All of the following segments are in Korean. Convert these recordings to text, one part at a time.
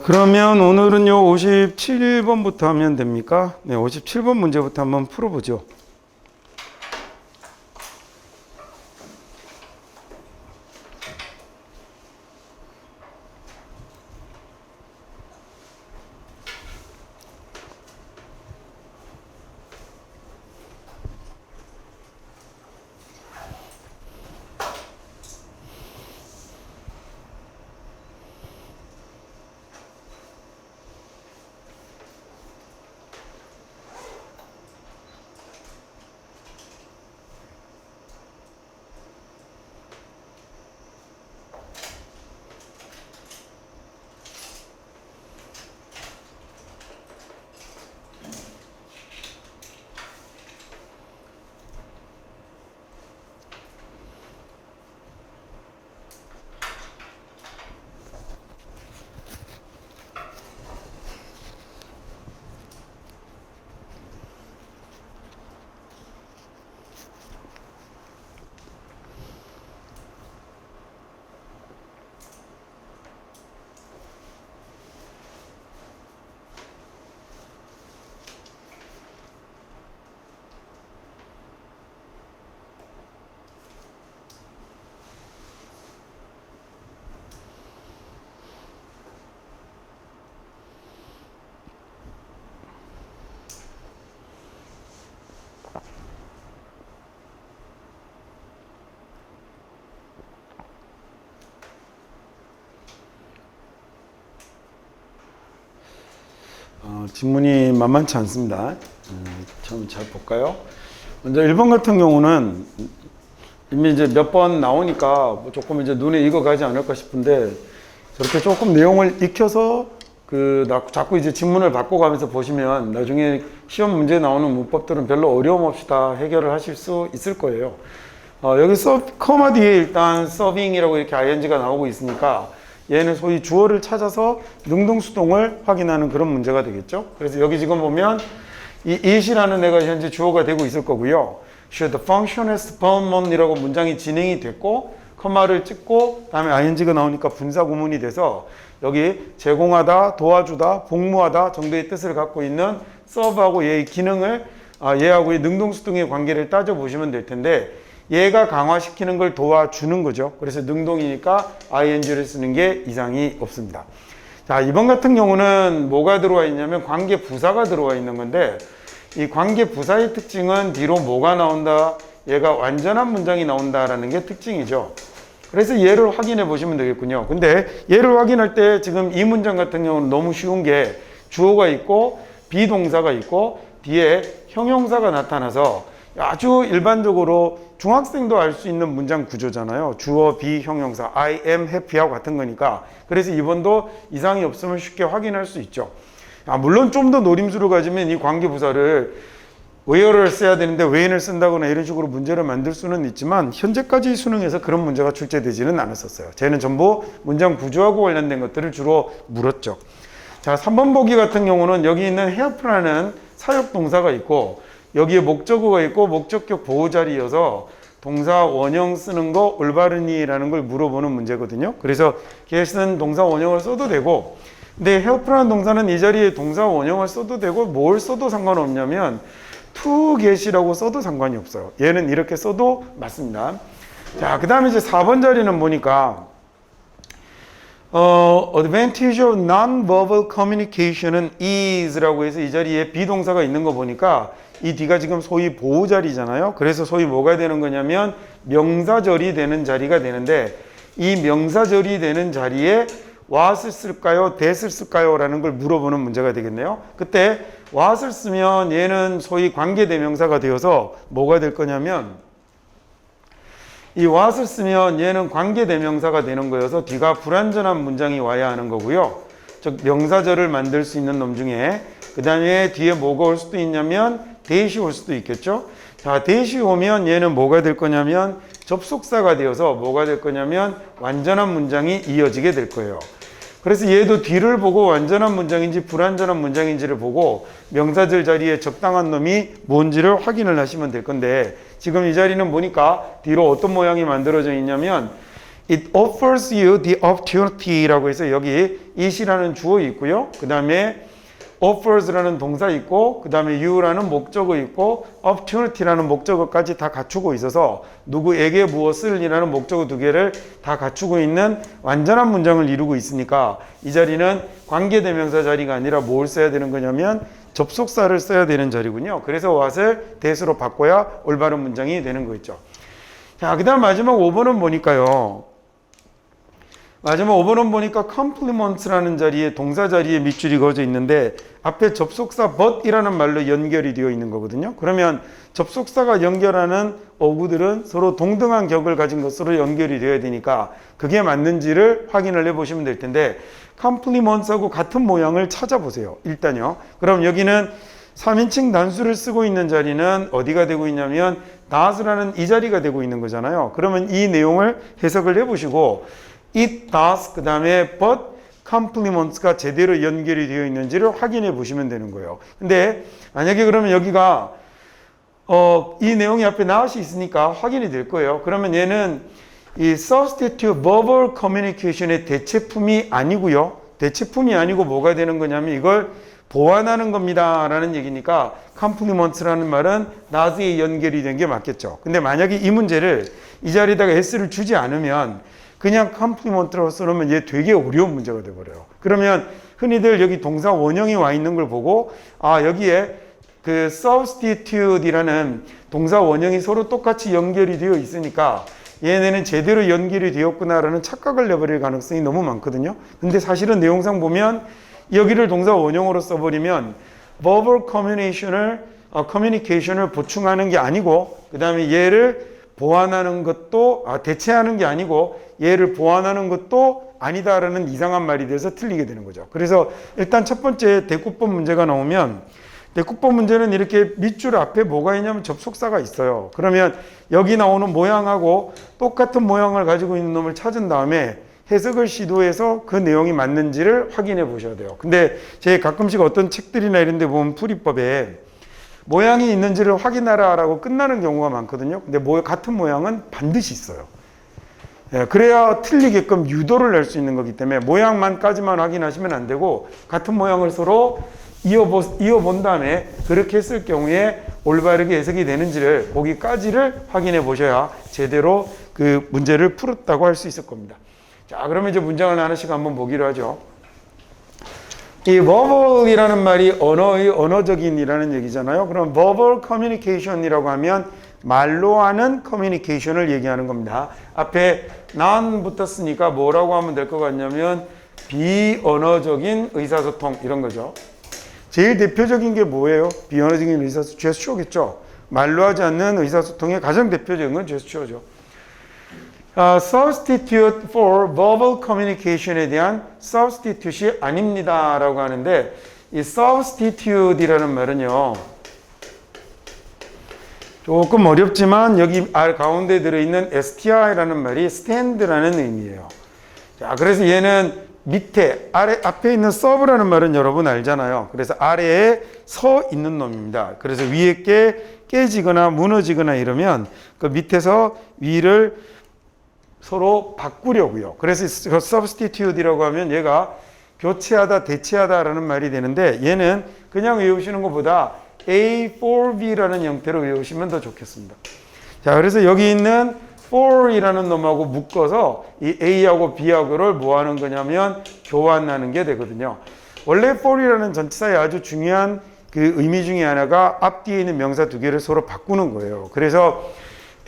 그러면 오늘은요 57번부터 하면 됩니까? 네, 57번 문제부터 한번 풀어보죠. 질문이 만만치 않습니다. 좀 잘 볼까요? 먼저 1번 같은 경우는 이미 이제 몇 번 나오니까 조금 이제 눈에 익어가지 않을까 싶은데 저렇게 조금 내용을 익혀서 자꾸 이제 질문을 바꿔가면서 보시면 나중에 시험 문제에 나오는 문법들은 별로 어려움 없이 다 해결을 하실 수 있을 거예요. 여기 커마 뒤에 일단 서빙이라고 이렇게 ing가 나오고 있으니까 얘는 소위 주어를 찾아서 능동수동을 확인하는 그런 문제가 되겠죠. 그래서 여기 지금 보면 이 it이라는 애가 현재 주어가 되고 있을 거고요. Should the function has been on 이라고 문장이 진행이 됐고 커마를 찍고 다음에 ing가 나오니까 분사 구문이 돼서 여기 제공하다, 도와주다, 복무하다 정도의 뜻을 갖고 있는 serve하고 얘의 기능을 얘하고의 능동수동의 관계를 따져보시면 될 텐데 얘가 강화시키는 걸 도와주는 거죠. 그래서 능동이니까 ing를 쓰는 게 이상이 없습니다. 자, 이번 같은 경우는 뭐가 들어와 있냐면 관계 부사가 들어와 있는 건데 이 관계 부사의 특징은 뒤로 뭐가 나온다? 얘가 완전한 문장이 나온다라는 게 특징이죠. 그래서 얘를 확인해 보시면 되겠군요. 근데 얘를 확인할 때 지금 이 문장 같은 경우는 너무 쉬운 게 주어가 있고 비동사가 있고 뒤에 형용사가 나타나서 아주 일반적으로 중학생도 알 수 있는 문장 구조잖아요. 주어, 비, 형용사, I am happy하고 같은 거니까. 그래서 이번도 이상이 없으면 쉽게 확인할 수 있죠. 물론 좀 더 노림수를 가지면 이 관계부사를 where를 써야 되는데 when을 쓴다거나 이런 식으로 문제를 만들 수는 있지만 현재까지 수능에서 그런 문제가 출제되지는 않았었어요. 쟤는 전부 문장 구조하고 관련된 것들을 주로 물었죠. 자, 3번 보기 같은 경우는 여기 있는 help라는 사역동사가 있고 여기에 목적어가 있고 목적격 보호자리여서 동사 원형 쓰는 거 올바르니라는 걸 물어보는 문제거든요. 그래서 get은 동사 원형을 써도 되고 근데 help라는 동사는 이 자리에 동사 원형을 써도 되고 뭘 써도 상관없냐면 to get이라고 써도 상관이 없어요. 얘는 이렇게 써도 맞습니다. 자, 그 다음에 이제 4번 자리는 보니까 advantage of non-verbal communication은 is라고 해서 이 자리에 비동사가 있는 거 보니까 이 뒤가 지금 소위 보호자리잖아요. 그래서 소위 뭐가 되는 거냐면 명사절이 되는 자리가 되는데 이 명사절이 되는 자리에 what을 쓸까요? that을 쓸까요? 라는 걸 물어보는 문제가 되겠네요. 그때 what을 쓰면 얘는 소위 관계대명사가 되어서 뭐가 될 거냐면 이 what을 쓰면 얘는 관계대명사가 되는 거여서 뒤가 불완전한 문장이 와야 하는 거고요. 즉 명사절을 만들 수 있는 놈 중에 그 다음에 뒤에 뭐가 올 수도 있냐면 that이 올 수도 있겠죠. 자, that이 오면 얘는 뭐가 될 거냐면 접속사가 되어서 뭐가 될 거냐면 완전한 문장이 이어지게 될 거예요. 그래서 얘도 뒤를 보고 완전한 문장인지 불완전한 문장인지를 보고 명사절 자리에 적당한 놈이 뭔지를 확인을 하시면 될 건데 지금 이 자리는 보니까 뒤로 어떤 모양이 만들어져 있냐면 It offers you the opportunity라고 해서 여기 it이라는 주어 있고요. 그 다음에 offers라는 동사 있고 그 다음에 you라는 목적어 있고 opportunity라는 목적어까지 다 갖추고 있어서 누구에게 무엇을 이라는 목적어 두 개를 다 갖추고 있는 완전한 문장을 이루고 있으니까 이 자리는 관계대명사 자리가 아니라 뭘 써야 되는 거냐면 접속사를 써야 되는 자리군요. 그래서 what을 that으로 바꿔야 올바른 문장이 되는 거겠죠. 자, 그 다음 마지막 5번은 보니까요. 마지막 5번은 보니까 compliments라는 자리에 동사 자리에 밑줄이 그어져 있는데 앞에 접속사 but이라는 말로 연결이 되어 있는 거거든요. 그러면 접속사가 연결하는 어구들은 서로 동등한 격을 가진 것으로 연결이 되어야 되니까 그게 맞는지를 확인을 해보시면 될 텐데 compliments하고 같은 모양을 찾아보세요. 일단요. 그럼 여기는 3인칭 단수를 쓰고 있는 자리는 어디가 되고 있냐면 does라는 이 자리가 되고 있는 거잖아요. 그러면 이 내용을 해석을 해보시고 it does 그 다음에 but compliments가 제대로 연결이 되어 있는지를 확인해 보시면 되는 거예요. 근데 만약에 그러면 여기가 이 내용이 앞에 not이 있으니까 확인이 될 거예요. 그러면 얘는 이 substitute verbal communication의 대체품이 아니고요. 대체품이 아니고 뭐가 되는 거냐면 이걸 보완하는 겁니다 라는 얘기니까 compliments라는 말은 not에 연결이 된 게 맞겠죠. 근데 만약에 이 문제를 이 자리에다가 s를 주지 않으면 그냥 compliment라고 써놓으면 얘 되게 어려운 문제가 돼버려요. 그러면 흔히들 여기 동사 원형이 와 있는 걸 보고 아 여기에 그 substitute이라는 동사 원형이 서로 똑같이 연결이 되어 있으니까 얘네는 제대로 연결이 되었구나라는 착각을 내버릴 가능성이 너무 많거든요. 근데 사실은 내용상 보면 여기를 동사 원형으로 써버리면 verbal communication을 보충하는 게 아니고 그 다음에 얘를 보완하는 것도 대체하는 게 아니고 얘를 보완하는 것도 아니다라는 이상한 말이 돼서 틀리게 되는 거죠. 그래서 일단 첫 번째 대꾸법 문제가 나오면 대꾸법 문제는 이렇게 밑줄 앞에 뭐가 있냐면 접속사가 있어요. 그러면 여기 나오는 모양하고 똑같은 모양을 가지고 있는 놈을 찾은 다음에 해석을 시도해서 그 내용이 맞는지를 확인해 보셔야 돼요. 근데 제 가끔씩 어떤 책들이나 이런 데 보면 풀이법에 모양이 있는지를 확인하라 라고 끝나는 경우가 많거든요. 근데 같은 모양은 반드시 있어요. 예, 그래야 틀리게끔 유도를 낼 수 있는 거기 때문에 모양만까지만 확인하시면 안 되고 같은 모양을 서로 이어본 다음에 그렇게 했을 경우에 올바르게 해석이 되는지를 거기까지를 확인해 보셔야 제대로 그 문제를 풀었다고 할 수 있을 겁니다. 자, 그러면 이제 문장을 하나씩 한번 보기로 하죠. 이 verbal이라는 말이 언어적인이라는 얘기잖아요. 그럼 verbal communication이라고 하면 말로 하는 커뮤니케이션을 얘기하는 겁니다. 앞에 non 붙었으니까 뭐라고 하면 될 것 같냐면 비언어적인 의사소통 이런 거죠. 제일 대표적인 게 뭐예요? 비언어적인 의사소통, 제스처겠죠. 말로 하지 않는 의사소통의 가장 대표적인 건 제스처죠. substitute for verbal communication에 대한 substitute이 아닙니다 라고 하는데 이 substitute이라는 말은요 조금 어렵지만 여기 가운데 들어있는 str라는 말이 stand라는 의미예요. 자, 그래서 얘는 밑에 앞에 있는 sub라는 말은 여러분 알잖아요. 그래서 아래에 서 있는 놈입니다. 그래서 위에 게 깨지거나 무너지거나 이러면 그 밑에서 위를 서로 바꾸려고요. 그래서 substitute이라고 하면 얘가 교체하다, 대체하다라는 말이 되는데 얘는 그냥 외우시는 것보다 A for B라는 형태로 외우시면 더 좋겠습니다. 자, 그래서 여기 있는 for이라는 놈하고 묶어서 이 A하고 B하고를 뭐 하는 거냐면 교환하는 게 되거든요. 원래 for이라는 전치사의 아주 중요한 그 의미 중에 하나가 앞뒤에 있는 명사 두 개를 서로 바꾸는 거예요. 그래서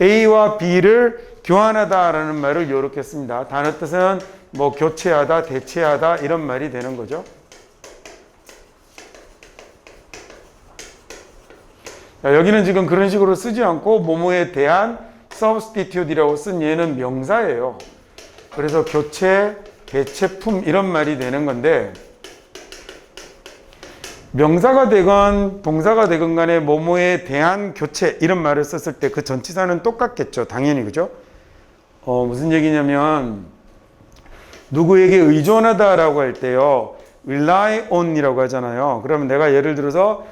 A와 B를 교환하다라는 말을 이렇게 씁니다. 단어 뜻은 뭐 교체하다, 대체하다 이런 말이 되는 거죠. 자, 여기는 지금 그런 식으로 쓰지 않고 뭐뭐에 대한 substitute이라고 쓴 얘는 명사예요. 그래서 교체, 대체품 이런 말이 되는 건데 명사가 되건 동사가 되건 간에 뭐뭐에 대한 교체 이런 말을 썼을 때 그 전치사는 똑같겠죠. 당연히 그죠? 무슨 얘기냐면 누구에게 의존하다라고 할 때요. rely on이라고 하잖아요. 그러면 내가 예를 들어서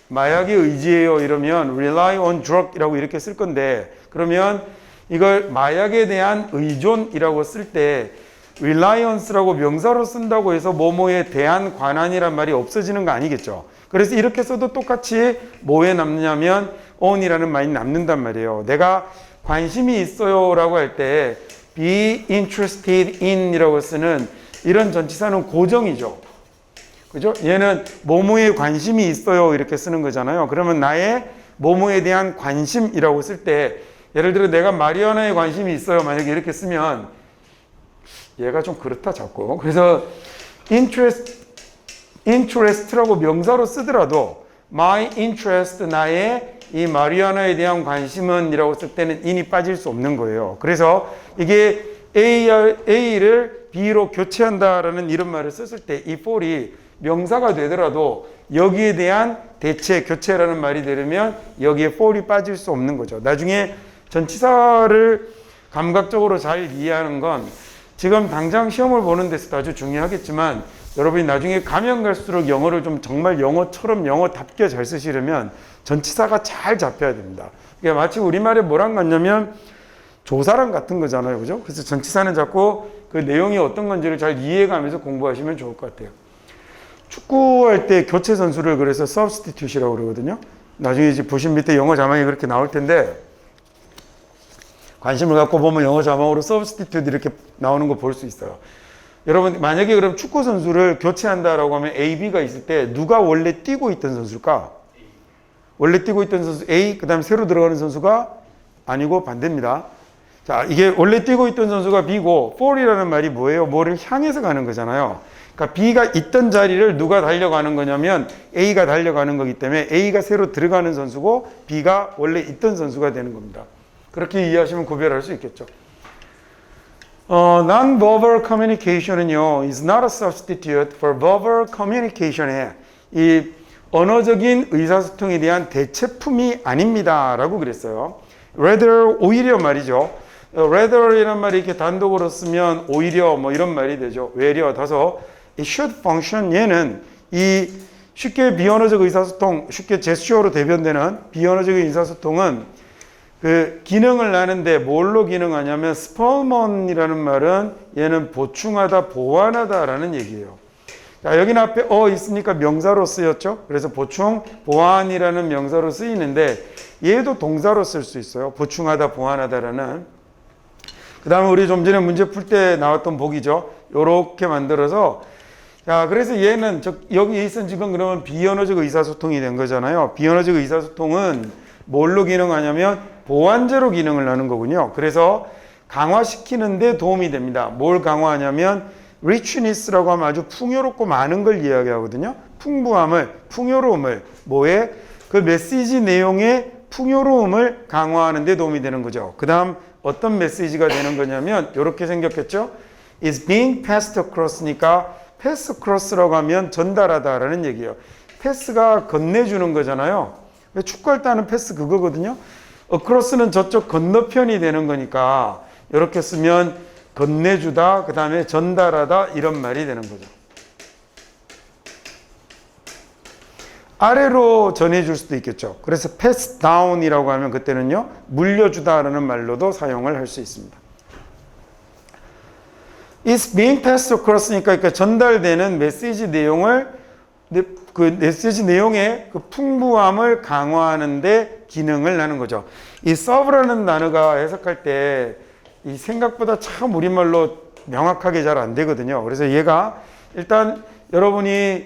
마약에 의지해요 이러면 rely on drug이라고 이렇게 쓸 건데 그러면 이걸 마약에 대한 의존이라고 쓸 때 reliance라고 명사로 쓴다고 해서 뭐뭐에 대한 관한이란 말이 없어지는 거 아니겠죠. 그래서 이렇게 써도 똑같이 뭐에 남느냐면 on이라는 말이 남는단 말이에요. 내가 관심이 있어요 라고 할 때 be interested in 이라고 쓰는 이런 전치사는 고정이죠. 그죠? 얘는 뭐뭐에 관심이 있어요 이렇게 쓰는 거잖아요. 그러면 나의 뭐뭐에 대한 관심이라고 쓸 때 예를 들어 내가 마리아나에 관심이 있어요 만약에 이렇게 쓰면 얘가 좀 그렇다 자꾸. 그래서 interest라고 명사로 쓰더라도 my interest 나의 이 마리아나에 대한 관심은 이라고 쓸 때는 in이 빠질 수 없는 거예요. 그래서 이게 A를 B로 교체한다라는 이런 말을 썼을 때 이 for이 명사가 되더라도 여기에 대한 대체, 교체라는 말이 되려면 여기에 for이 빠질 수 없는 거죠. 나중에 전치사를 감각적으로 잘 이해하는 건 지금 당장 시험을 보는 데서도 아주 중요하겠지만 여러분이 나중에 가면 갈수록 영어를 좀 정말 영어처럼 영어답게 잘 쓰시려면 전치사가 잘 잡혀야 됩니다. 이게 마치 우리말에 뭐랑 같냐면 조사랑 같은 거잖아요. 그죠? 그래서 전치사는 자꾸 그 내용이 어떤 건지를 잘 이해가면서 공부하시면 좋을 것 같아요. 축구할 때 교체 선수를 그래서 substitute이라고 그러거든요. 나중에 이제 보신 밑에 영어 자막이 그렇게 나올 텐데 관심을 갖고 보면 영어 자막으로 substitute 이렇게 나오는 거 볼 수 있어요. 여러분 만약에 그럼 축구 선수를 교체한다라고 하면 A, B가 있을 때 누가 원래 뛰고 있던 선수일까? 원래 뛰고 있던 선수 A, 그 다음에 새로 들어가는 선수가 아니고 반대입니다. 자, 이게 원래 뛰고 있던 선수가 B고 for이라는 말이 뭐예요? 뭐를 향해서 가는 거잖아요. 그러니까 B가 있던 자리를 누가 달려가는 거냐면 A가 달려가는 거기 때문에 A가 새로 들어가는 선수고 B가 원래 있던 선수가 되는 겁니다. 그렇게 이해하시면 구별할 수 있겠죠. Non-verbal communication은요, is not a substitute for verbal communication에 이 언어적인 의사소통에 대한 대체품이 아닙니다. 라고 그랬어요. rather, 오히려 말이죠. rather이라는 말이 이렇게 단독으로 쓰면 오히려 뭐 이런 말이 되죠. 외려, 다소. 이 should function, 얘는 이 쉽게 비언어적 의사소통, 쉽게 제스처로 대변되는 비언어적 의사소통은 그 기능을 나는데 뭘로 기능하냐면 스펄먼이라는 말은 얘는 보충하다, 보완하다라는 얘기예요. 자, 여기는 앞에 있으니까 명사로 쓰였죠. 그래서 보충, 보완이라는 명사로 쓰이는데 얘도 동사로 쓸 수 있어요. 보충하다, 보완하다라는. 그 다음에 우리 좀 전에 문제 풀 때 나왔던 복이죠. 요렇게 만들어서 자, 그래서 얘는 여기 있은 지금 그러면 비언어적 의사소통이 된 거잖아요. 비언어적 의사소통은 뭘로 기능하냐면 보완제로 기능을 하는 거군요. 그래서 강화시키는 데 도움이 됩니다. 뭘 강화하냐면 richness라고 하면 아주 풍요롭고 많은 걸 이야기하거든요. 풍부함을, 풍요로움을, 뭐에? 그 메시지 내용의 풍요로움을 강화하는 데 도움이 되는 거죠. 그 다음 어떤 메시지가 되는 거냐면 이렇게 생겼겠죠. is being passed across니까 pass across라고 하면 전달하다라는 얘기예요. 패스가 건네주는 거잖아요. 축구할 때 하는 패스 그거거든요. across는 저쪽 건너편이 되는 거니까 이렇게 쓰면 건네주다, 그 다음에 전달하다 이런 말이 되는 거죠. 아래로 전해줄 수도 있겠죠. 그래서 pass down이라고 하면 그때는요 물려주다라는 말로도 사용을 할 수 있습니다. It's being passed across니까 그러니까 전달되는 메시지 내용을 그 메시지 내용의 그 풍부함을 강화하는데 기능을 하는 거죠. 이 serve라는 단어가 해석할 때 이 생각보다 참 우리말로 명확하게 잘 안 되거든요. 그래서 얘가 일단 여러분이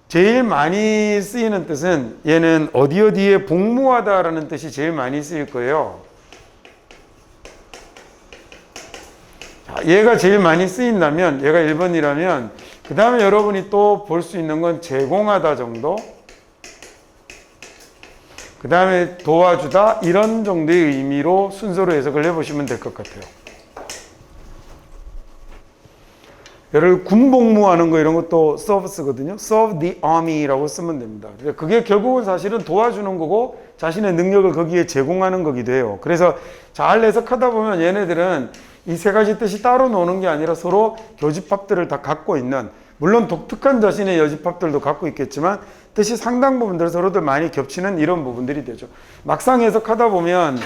제일 많이 쓰이는 뜻은 얘는 어디에 복무하다라는 뜻이 제일 많이 쓰일 거예요. 자, 얘가 제일 많이 쓰인다면 얘가 1번이라면 그 다음에 여러분이 또 볼 수 있는 건 제공하다 정도, 그 다음에 도와주다 이런 정도의 의미로 순서로 해석을 해보시면 될 것 같아요. 예를 군복무하는 거 이런 것도 서비스거든요. Serve the army라고 쓰면 됩니다. 그게 결국은 사실은 도와주는 거고 자신의 능력을 거기에 제공하는 거기도 해요. 그래서 잘 해석하다 보면 얘네들은 이 세 가지 뜻이 따로 노는 게 아니라 서로 교집합들을 다 갖고 있는, 물론 독특한 자신의 여집합들도 갖고 있겠지만 뜻이 상당 부분들 서로들 많이 겹치는 이런 부분들이 되죠. 막상 해석하다 보면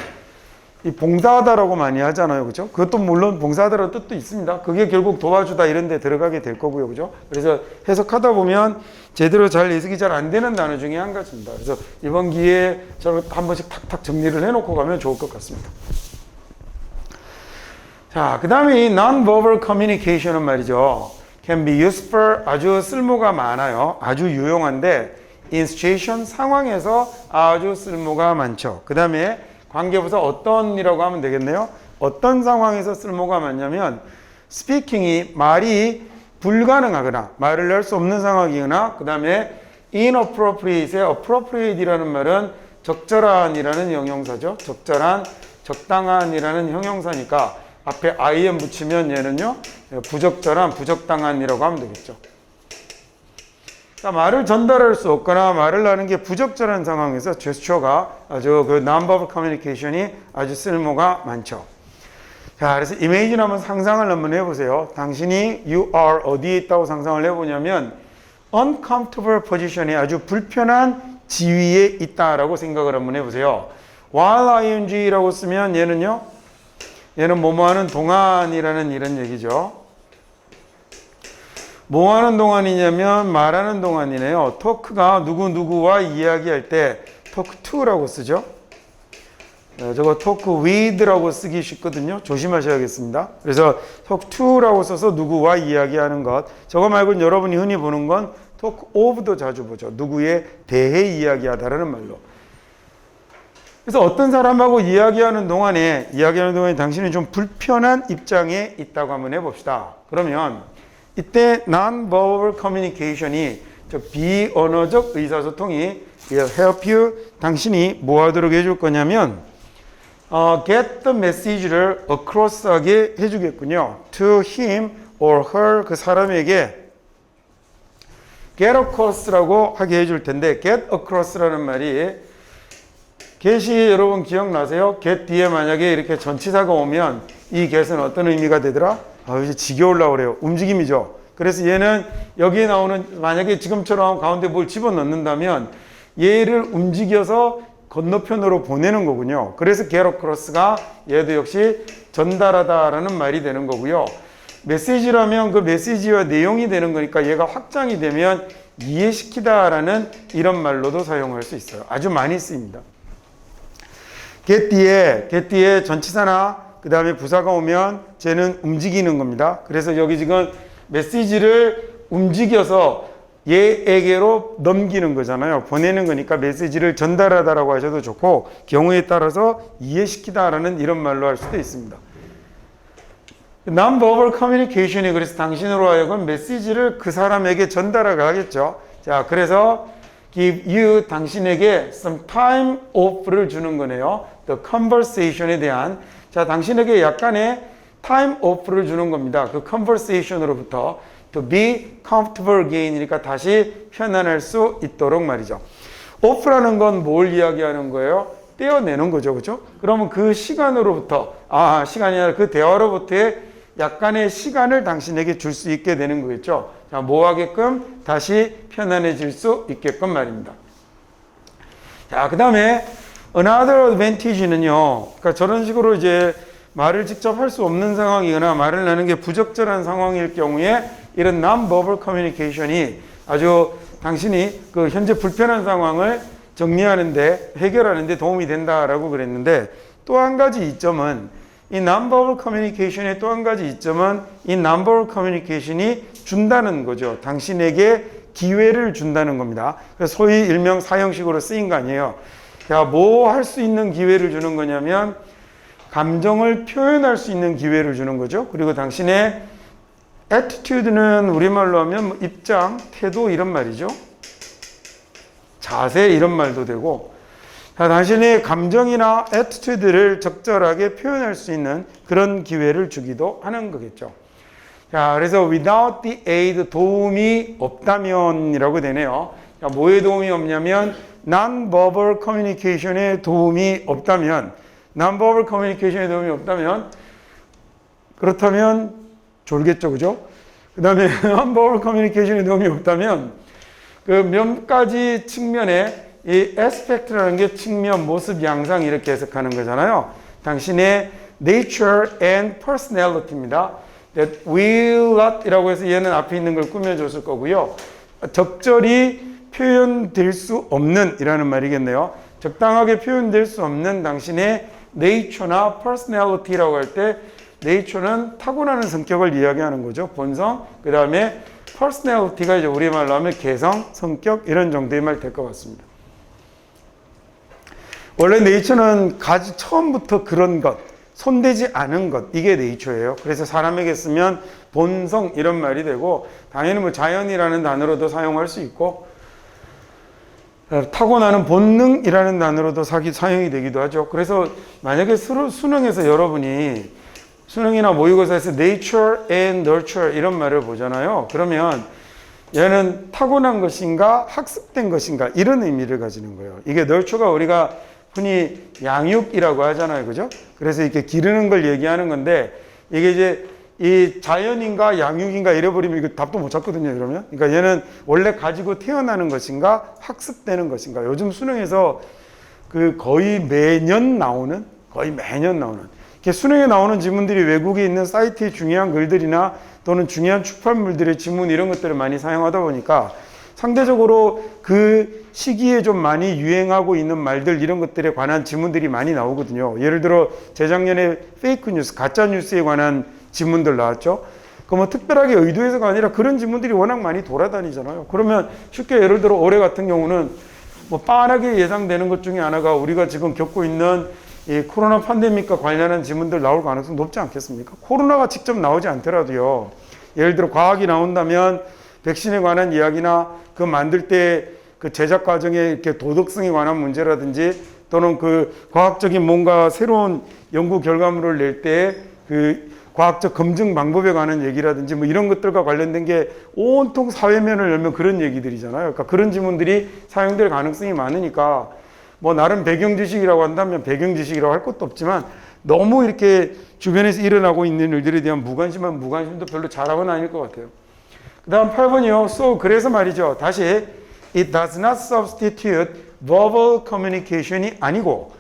이 봉사하다라고 많이 하잖아요. 그죠? 그것도 물론 봉사하다라는 뜻도 있습니다. 그게 결국 도와주다 이런 데 들어가게 될 거고요. 그죠? 그래서 해석하다 보면 제대로 잘 해석이 잘 안 되는 단어 중에 한 가지입니다. 그래서 이번 기회에 저를 한 번씩 탁탁 정리를 해놓고 가면 좋을 것 같습니다. 자, 그 다음에 이 non-verbal communication은 말이죠. can be useful, 아주 쓸모가 많아요. 아주 유용한데 in situation, 상황에서 아주 쓸모가 많죠. 그 다음에 관계부사 어떤이라고 하면 되겠네요. 어떤 상황에서 쓸모가 많냐면 스피킹이 말이 불가능하거나 말을 할 수 없는 상황이거나 그 다음에 inappropriate의 appropriate이라는 말은 적절한이라는 형용사죠. 적절한, 적당한이라는 형용사니까 앞에 im 붙이면 얘는요 부적절한, 부적당한이라고 하면 되겠죠. 말을 전달할 수 없거나 말을 하는 게 부적절한 상황에서 제스처가 아주 그 non-verbal communication이 아주 쓸모가 많죠. 자, 그래서 이미지는 한번 상상을 한번 해보세요. 당신이 you are 어디에 있다고 상상을 해보냐면 uncomfortable position이 아주 불편한 지위에 있다라고 생각을 한번 해보세요. while ing라고 쓰면 얘는요, 얘는 뭐뭐하는 동안이라는 이런 얘기죠. 뭐 하는 동안이냐면 말하는 동안이네요. 토크가 누구누구와 이야기할 때 talk to라고 쓰죠. 저거 talk with라고 쓰기 쉽거든요. 조심하셔야겠습니다. 그래서 talk to라고 써서 누구와 이야기하는 것. 저거 말고는 여러분이 흔히 보는 건 talk of도 자주 보죠. 누구에 대해 이야기하다라는 말로. 그래서 어떤 사람하고 이야기하는 동안에 당신이 좀 불편한 입장에 있다고 한번 해봅시다. 그러면 이때 non-verbal communication이 비언어적 의사소통이 help you, 당신이 뭐 하도록 해줄 거냐면 get the message를 across 하게 해주겠군요. to him or her, 그 사람에게 get across라고 하게 해줄 텐데 get across라는 말이 get이 여러분 기억나세요? get 뒤에 만약에 이렇게 전치사가 오면 이 get은 어떤 의미가 되더라? 이제 지겨우려고 그래요. 움직임이죠. 그래서 얘는 여기에 나오는 만약에 지금처럼 가운데 뭘 집어넣는다면 얘를 움직여서 건너편으로 보내는 거군요. 그래서 get across가 얘도 역시 전달하다라는 말이 되는 거고요. 메시지라면 그 메시지와 내용이 되는 거니까 얘가 확장이 되면 이해시키다라는 이런 말로도 사용할 수 있어요. 아주 많이 쓰입니다. get 뒤에 전치사나 그 다음에 부사가 오면 쟤는 움직이는 겁니다. 그래서 여기 지금 메시지를 움직여서 얘에게로 넘기는 거잖아요. 보내는 거니까 메시지를 전달하다라고 하셔도 좋고 경우에 따라서 이해시키다라는 이런 말로 할 수도 있습니다. non-verbal communication이 그래서 당신으로 하여금 메시지를 그 사람에게 전달하게 하겠죠. 자, 그래서 give you, 당신에게 some time off를 주는 거네요. the conversation에 대한, 자, 당신에게 약간의 time off를 주는 겁니다. 그 conversation으로부터 to be comfortable again이니까 다시 편안할 수 있도록 말이죠. off라는 건 뭘 이야기하는 거예요? 떼어내는 거죠. 그죠? 그러면 그 시간으로부터, 시간이 아니라 그 대화로부터의 약간의 시간을 당신에게 줄 수 있게 되는 거겠죠. 자, 뭐 하게끔? 다시 편안해질 수 있게끔 말입니다. 자, 그 다음에 another advantage는요. 그러니까 저런 식으로 이제 말을 직접 할 수 없는 상황이거나 말을 하는 게 부적절한 상황일 경우에 이런 non-verbal communication이 아주 당신이 그 현재 불편한 상황을 정리하는데, 해결하는데 도움이 된다라고 그랬는데, 또 한 가지 이점은 이 non-verbal communication의 또 한 가지 이점은 이 non-verbal communication이 준다는 거죠. 당신에게 기회를 준다는 겁니다. 그래서 소위 일명 사형식으로 쓰인 거 아니에요. 자, 뭐 할 수 있는 기회를 주는 거냐면 감정을 표현할 수 있는 기회를 주는 거죠. 그리고 당신의 attitude는 우리말로 하면 뭐 입장, 태도 이런 말이죠. 자세 이런 말도 되고, 자, 당신의 감정이나 attitude를 적절하게 표현할 수 있는 그런 기회를 주기도 하는 거겠죠. 자, 그래서 without the aid, 도움이 없다면이라고 되네요. 자, 뭐에 도움이 없냐면 non-verbal communication에 도움이 없다면, non-verbal communication에 도움이 없다면, 그렇다면 졸겠죠, 그죠? 그 다음에 non-verbal communication에 도움이 없다면 그 몇 가지 측면에 이 aspect라는 게 측면, 모습, 양상 이렇게 해석하는 거잖아요. 당신의 nature and personality입니다. That will not 이라고 해서 얘는 앞에 있는 걸 꾸며줬을 거고요. 적절히 표현될 수 없는 이라는 말이겠네요. 적당하게 표현될 수 없는 당신의 nature나 personality라고 할 때 nature는 타고나는 성격을 이야기하는 거죠. 본성. 그 다음에 personality가 이제 우리말로 하면 개성, 성격 이런 정도의 말 될 것 같습니다. 원래 nature는 처음부터 그런 것, 손대지 않은 것, 이게 nature예요. 그래서 사람에게 쓰면 본성 이런 말이 되고 당연히 뭐 자연이라는 단어로도 사용할 수 있고 타고나는 본능이라는 단어로도 사용이 되기도 하죠. 그래서 만약에 수능에서 여러분이 수능이나 모의고사에서 nature and nurture 이런 말을 보잖아요. 그러면 얘는 타고난 것인가 학습된 것인가 이런 의미를 가지는 거예요. 이게 nurture가 우리가 흔히 양육이라고 하잖아요. 그죠? 그래서 이렇게 기르는 걸 얘기하는 건데 이게 이제 이 자연인가 양육인가 잃어버리면 이거 답도 못 찾거든요. 이러면. 그러니까 얘는 원래 가지고 태어나는 것인가 학습되는 것인가. 요즘 수능에서 그 거의 매년 나오는 이렇게 수능에 나오는 지문들이 외국에 있는 사이트의 중요한 글들이나 또는 중요한 출판물들의 지문 이런 것들을 많이 사용하다 보니까 상대적으로 그 시기에 좀 많이 유행하고 있는 말들 이런 것들에 관한 지문들이 많이 나오거든요. 예를 들어 재작년에 페이크 뉴스, 가짜 뉴스에 관한 지문들 나왔죠. 그 뭐 특별하게 의도해서가 아니라 그런 지문들이 워낙 많이 돌아다니잖아요. 그러면 쉽게 예를 들어 올해 같은 경우는 뭐 빤하게 예상되는 것 중에 하나가 우리가 지금 겪고 있는 이 코로나 팬데믹과 관련한 지문들 나올 가능성이 높지 않겠습니까? 코로나가 직접 나오지 않더라도요. 예를 들어 과학이 나온다면 백신에 관한 이야기나 그 만들 때 그 제작 과정에 이렇게 도덕성에 관한 문제라든지 또는 그 과학적인 뭔가 새로운 연구 결과물을 낼 때 그 과학적 검증 방법에 관한 얘기라든지 뭐 이런 것들과 관련된 게 온통 사회면을 열면 그런 얘기들이잖아요. 그러니까 그런 지문들이 사용될 가능성이 많으니까 뭐 나름 배경 지식이라고 한다면 배경 지식이라고 할 것도 없지만 너무 이렇게 주변에서 일어나고 있는 일들에 대한 무관심한 무관심도 별로 잘하고는 아닐 것 같아요. 그 다음 8번이요. So 그래서 말이죠. 다시 It does not substitute verbal communication이 아니고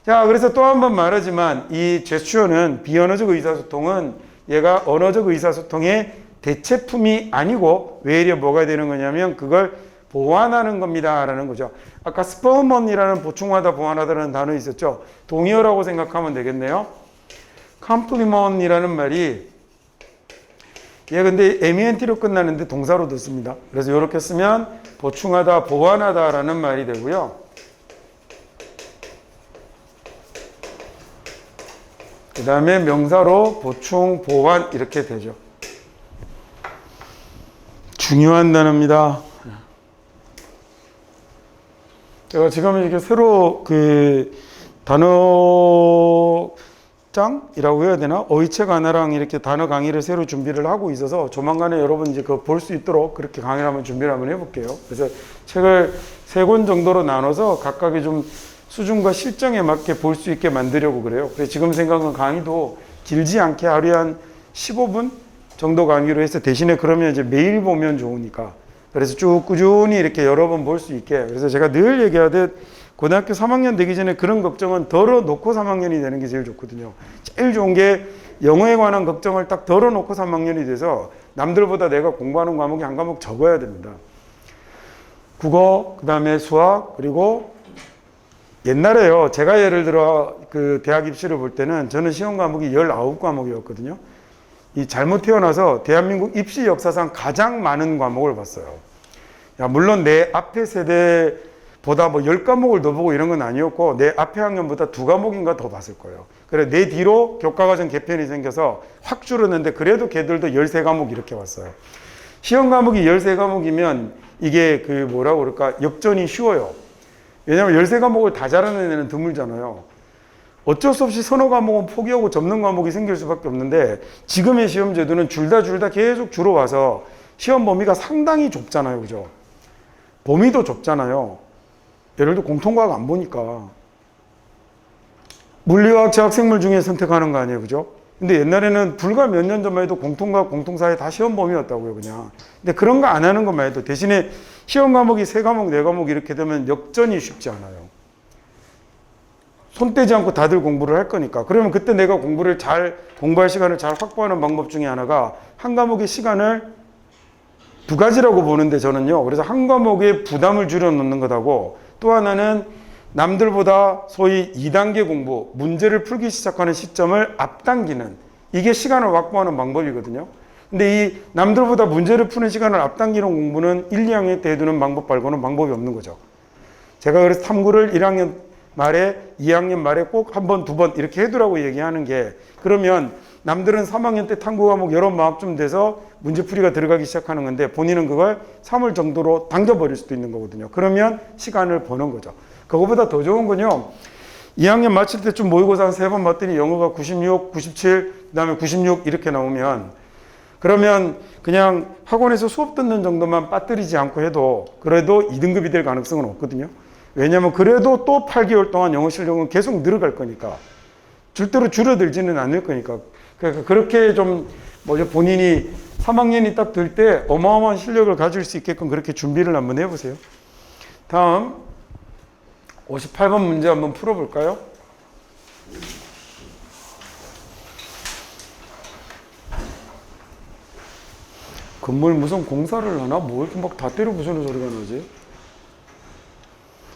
자 그래서 또 한 번 말하지만 이 제스처는 비언어적 의사소통은 얘가 언어적 의사소통의 대체품이 아니고 외려 뭐가 되는 거냐면 그걸 보완하는 겁니다 라는 거죠. 아까 스퍼먼이라는 보충하다 보완하다라는 단어 있었죠. 동의어라고 생각하면 되겠네요. complement이라는 말이 얘 근데 MENT로 끝나는데 동사로 듣습니다. 그래서 이렇게 쓰면 보충하다 보완하다 라는 말이 되고요. 그 다음에 명사로 보충 보완 이렇게 되죠. 중요한 단어입니다. 제가 지금 이렇게 새로 그 단어장이라고 해야 되나? 어휘책 하나랑 이렇게 단어 강의를 새로 준비를 하고 있어서 조만간에 여러분 이제 그거 볼 수 있도록 그렇게 강의를 한번 준비를 한번 해볼게요. 그래서 책을 3권 정도로 나눠서 각각의 좀 수준과 실정에 맞게 볼 수 있게 만들려고 그래요. 그래서 지금 생각은 강의도 길지 않게 하루에 한 15분 정도 강의로 해서 대신에 그러면 이제 매일 보면 좋으니까 그래서 쭉 꾸준히 이렇게 여러 번 볼 수 있게. 그래서 제가 늘 얘기하듯 고등학교 3학년 되기 전에 그런 걱정은 덜어놓고 3학년이 되는 게 제일 좋거든요. 제일 좋은 게 영어에 관한 걱정을 딱 덜어놓고 3학년이 돼서 남들보다 내가 공부하는 과목이 한 과목 적어야 됩니다. 국어, 그 다음에 수학, 그리고 옛날에요. 제가 예를 들어 그 대학 입시를 볼 때는 저는 시험 과목이 19과목이었거든요. 이 잘못 태어나서 대한민국 입시 역사상 가장 많은 과목을 봤어요. 야, 물론 내 앞에 세대보다 뭐 10과목을 더 보고 이런 건 아니었고 내 앞에 학년보다 2과목인가 더 봤을 거예요. 그래 내 뒤로 교과과정 개편이 생겨서 확 줄었는데 그래도 걔들도 13과목 이렇게 왔어요. 시험 과목이 13과목이면 이게 그 뭐라고 그럴까 역전이 쉬워요. 왜냐면 13과목을 다 잘하는 애는 드물잖아요. 어쩔 수 없이 서너 과목은 포기하고 접는 과목이 생길 수밖에 없는데 지금의 시험 제도는 줄다 계속 줄어와서 시험 범위가 상당히 좁잖아요. 그죠? 범위도 좁잖아요. 예를 들어 공통과학 안 보니까 물리화학, 제학, 생물 중에 선택하는 거 아니에요. 그죠? 근데 옛날에는 불과 몇 년 전만 해도 공통과학, 공통사회 다 시험 범위였다고요. 그냥. 근데 그런 거 안 하는 것만 해도 대신에 시험 과목이 3과목, 4과목 이렇게 되면 역전이 쉽지 않아요. 손 떼지 않고 다들 공부를 할 거니까. 그러면 그때 내가 공부할 시간을 잘 확보하는 방법 중에 하나가 한 과목의 시간을 두 가지라고 보는데 저는요. 그래서 한 과목에 부담을 줄여 놓는 것하고 또 하나는 남들보다 소위 2단계 공부, 문제를 풀기 시작하는 시점을 앞당기는 이게 시간을 확보하는 방법이거든요. 근데 이 남들보다 문제를 푸는 시간을 앞당기는 공부는 1, 2학년 때 해두는 방법 말고는 방법이 없는 거죠. 제가 그래서 탐구를 1학년 말에 2학년 말에 꼭 한 번, 두 번 이렇게 해두라고 얘기하는 게 그러면 남들은 3학년 때 탐구 과목 여러 마학쯤 돼서 문제풀이가 들어가기 시작하는 건데 본인은 그걸 3월 정도로 당겨버릴 수도 있는 거거든요. 그러면 시간을 버는 거죠. 그거보다 더 좋은 건요. 2학년 마칠 때쯤 모의고사 한 3번 봤더니 영어가 96, 97, 그 다음에 96 이렇게 나오면 그러면 그냥 학원에서 수업 듣는 정도만 빠뜨리지 않고 해도 그래도 2등급이 될 가능성은 없거든요. 왜냐하면 그래도 또 8개월 동안 영어 실력은 계속 늘어갈 거니까 절대로 줄어들지는 않을 거니까 그러니까 그렇게 좀 본인이 3학년이 딱 될 때 어마어마한 실력을 가질 수 있게끔 그렇게 준비를 한번 해보세요. 다음 58번 문제 한번 풀어볼까요? 건물 무슨 공사를 하나? 뭐 이렇게 막 다 때려 부수는 소리가 나지?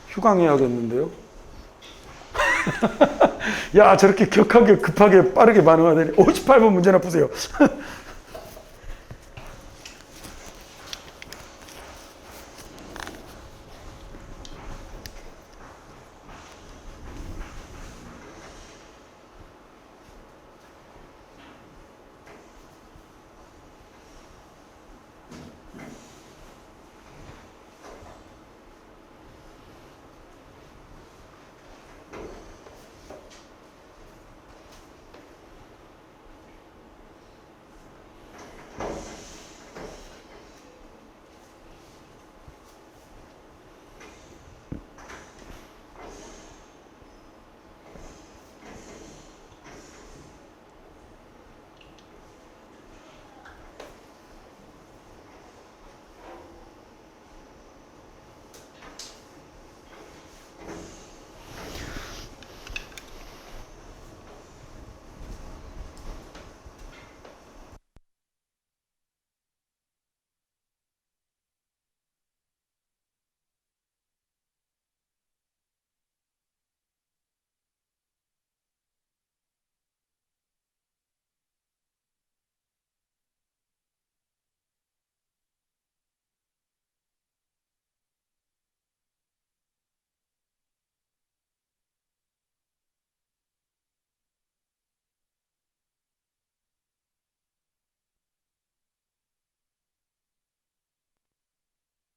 휴강해야겠는데요? 야, 저렇게 격하게 급하게 빠르게 반응하더니 58번 문제나 푸세요.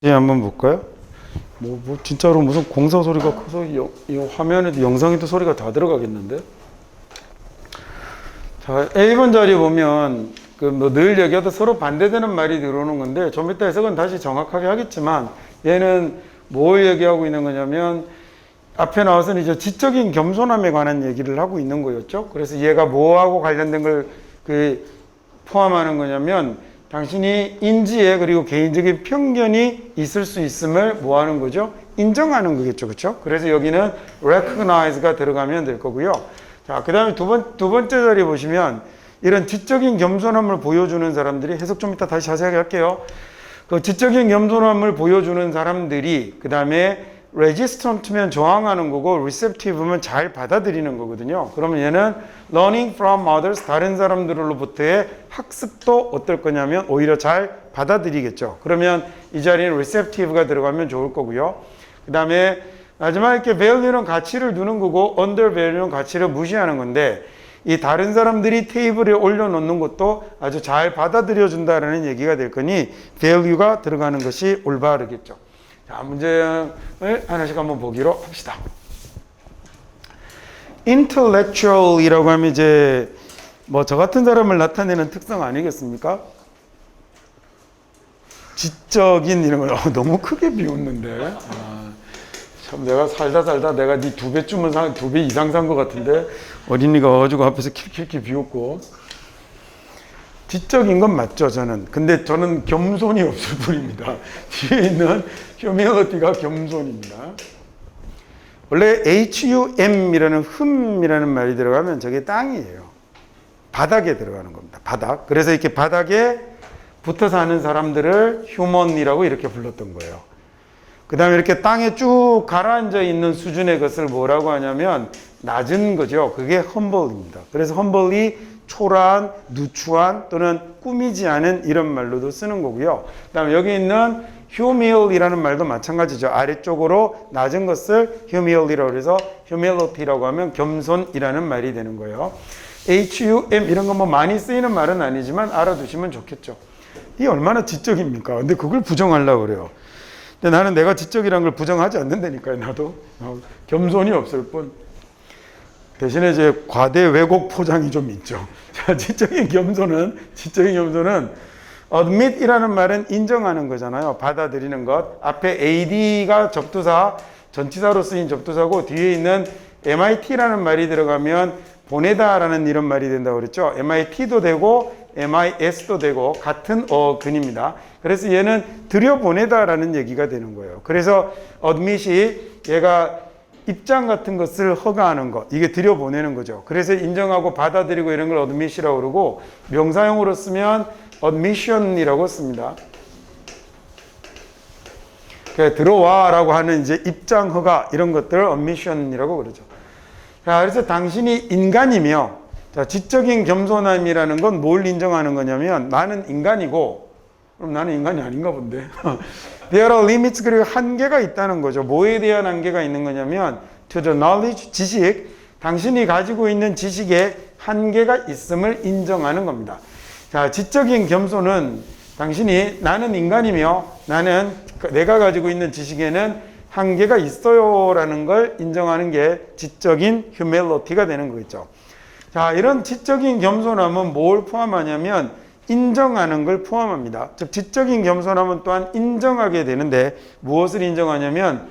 예, 한번 볼까요? 진짜로 무슨 공사 소리가 커서 이 화면에도 영상에도 소리가 다 들어가겠는데? 자, A번 자리 보면 늘 얘기하다 서로 반대되는 말이 들어오는 건데 좀 이따 해석은 다시 정확하게 하겠지만 얘는 뭘 얘기하고 있는 거냐면 앞에 나와서는 이제 지적인 겸손함에 관한 얘기를 하고 있는 거였죠. 그래서 얘가 뭐하고 관련된 걸 포함하는 거냐면 당신이 인지에 그리고 개인적인 편견이 있을 수 있음을 뭐 하는 거죠? 인정하는 거겠죠. 그렇죠? 그래서 여기는 recognize가 들어가면 될 거고요. 자, 그 다음에 두 번째 자리 보시면 이런 지적인 겸손함을 보여주는 사람들이 해석 좀 이따 다시 자세하게 할게요. 그 지적인 겸손함을 보여주는 사람들이 그 다음에 resistant면 저항하는 거고 receptive면 잘 받아들이는 거거든요. 그러면 얘는 learning from others 다른 사람들로부터의 학습도 어떨 거냐면 오히려 잘 받아들이겠죠. 그러면 이 자리는 receptive가 들어가면 좋을 거고요. 그 다음에 마지막에 이렇게 value는 가치를 두는 거고 undervalue는 가치를 무시하는 건데 이 다른 사람들이 테이블에 올려놓는 것도 아주 잘 받아들여 준다라는 얘기가 될 거니 value가 들어가는 것이 올바르겠죠. 자, 문제를 하나씩 한번 보기로 합시다. intellectual이라고 하면 이제 저 같은 사람을 나타내는 특성 아니겠습니까? 지적인 이런 걸 너무 크게 비웃는데. 참 내가 살다 내가 네 2배쯤은 2배 이상 산 것 같은데 어린이가 와가지고 앞에서 킬킬킬 비웃고. 지적인 건 맞죠, 저는. 근데 저는 겸손이 없을 뿐입니다. 뒤에 있는 휴메어티가 겸손입니다. 원래 HUM이라는 흠이라는 말이 들어가면 저게 땅이에요. 바닥에 들어가는 겁니다. 바닥. 그래서 이렇게 바닥에 붙어 사는 사람들을 휴먼이라고 이렇게 불렀던 거예요. 그 다음에 이렇게 땅에 쭉 가라앉아 있는 수준의 것을 뭐라고 하냐면 낮은 거죠. 그게 humble입니다. 그래서 humble이 초라한, 누추한 또는 꾸미지 않은 이런 말로도 쓰는 거고요. 그 다음에 여기 있는 humil이라는 말도 마찬가지죠. 아래쪽으로 낮은 것을 humil이라고 해서 humility라고 하면 겸손이라는 말이 되는 거예요. HUM 이런 거 뭐 많이 쓰이는 말은 아니지만 알아두시면 좋겠죠. 이게 얼마나 지적입니까? 근데 그걸 부정하려고 그래요. 근데 나는 내가 지적이란 걸 부정하지 않는다니까요. 나도 겸손이 없을 뿐. 대신에 이제 과대 왜곡 포장이 좀 있죠. 자, 지적인 겸손은 admit이라는 말은 인정하는 거잖아요. 받아들이는 것. 앞에 ad가 접두사, 전치사로 쓰인 접두사고 뒤에 있는 mit라는 말이 들어가면 보내다라는 이런 말이 된다고 그랬죠. mit도 되고 mis도 되고 같은 어근입니다. 그래서 얘는 들여보내다라는 얘기가 되는 거예요. 그래서 admit이 얘가 입장 같은 것을 허가하는 것, 이게 들여보내는 거죠. 그래서 인정하고 받아들이고 이런 걸 admit이라고 그러고 명사형으로 쓰면 admission이라고 씁니다. 들어와라고 하는 이제 입장 허가 이런 것들을 admission이라고 그러죠. 자, 그래서 당신이 인간이며, 자, 지적인 겸손함이라는 건 뭘 인정하는 거냐면 나는 인간이고, 그럼 나는 인간이 아닌가 본데. There are limits, 그리고 한계가 있다는 거죠. 뭐에 대한 한계가 있는 거냐면 to the knowledge, 지식, 당신이 가지고 있는 지식에 한계가 있음을 인정하는 겁니다. 자, 지적인 겸손은 당신이 나는 인간이며 나는 내가 가지고 있는 지식에는 한계가 있어요라는 걸 인정하는 게 지적인 humility가 되는 거겠죠. 자, 이런 지적인 겸손함은 뭘 포함하냐면 인정하는 걸 포함합니다. 즉 지적인 겸손함은 또한 인정하게 되는데 무엇을 인정하냐면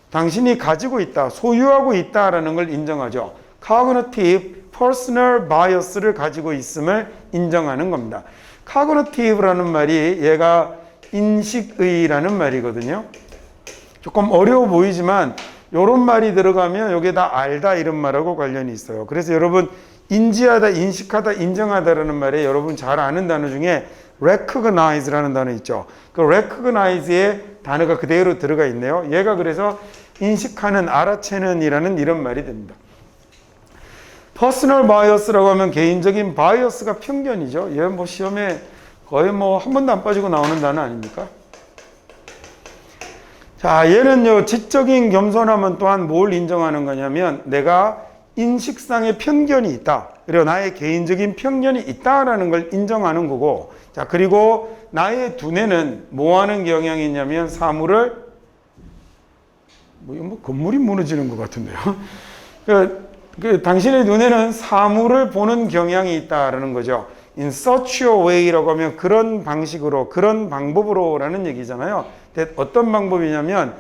당신이 가지고 있다, 소유하고 있다라는 걸 인정하죠. cognitive personal bias를 가지고 있음을 인정하는 겁니다. cognitive라는 말이 얘가 인식의라는 말이거든요. 조금 어려워 보이지만 이런 말이 들어가면 여기에다 알다 이런 말하고 관련이 있어요. 그래서 여러분 인지하다, 인식하다, 인정하다라는 말에 여러분 잘 아는 단어 중에 recognize라는 단어 있죠. 그 recognize의 단어가 그대로 들어가 있네요. 얘가 그래서 인식하는, 알아채는 이라는 이런 말이 됩니다. personal bias라고 하면 개인적인 바이어스가 편견이죠. 얘 뭐 시험에 거의 뭐 한 번도 안 빠지고 나오는 단어 아닙니까? 자, 얘는요, 지적인 겸손함은 또한 뭘 인정하는 거냐면 내가 인식상의 편견이 있다. 그리고 나의 개인적인 편견이 있다라는 걸 인정하는 거고, 자, 그리고 나의 두뇌는 뭐 하는 경향이 있냐면 사물을, 뭐 건물이 무너지는 것 같은데요. 당신의 눈에는 사물을 보는 경향이 있다라는 거죠. In such a way라고 하면 그런 방식으로, 그런 방법으로라는 얘기잖아요. 어떤 방법이냐면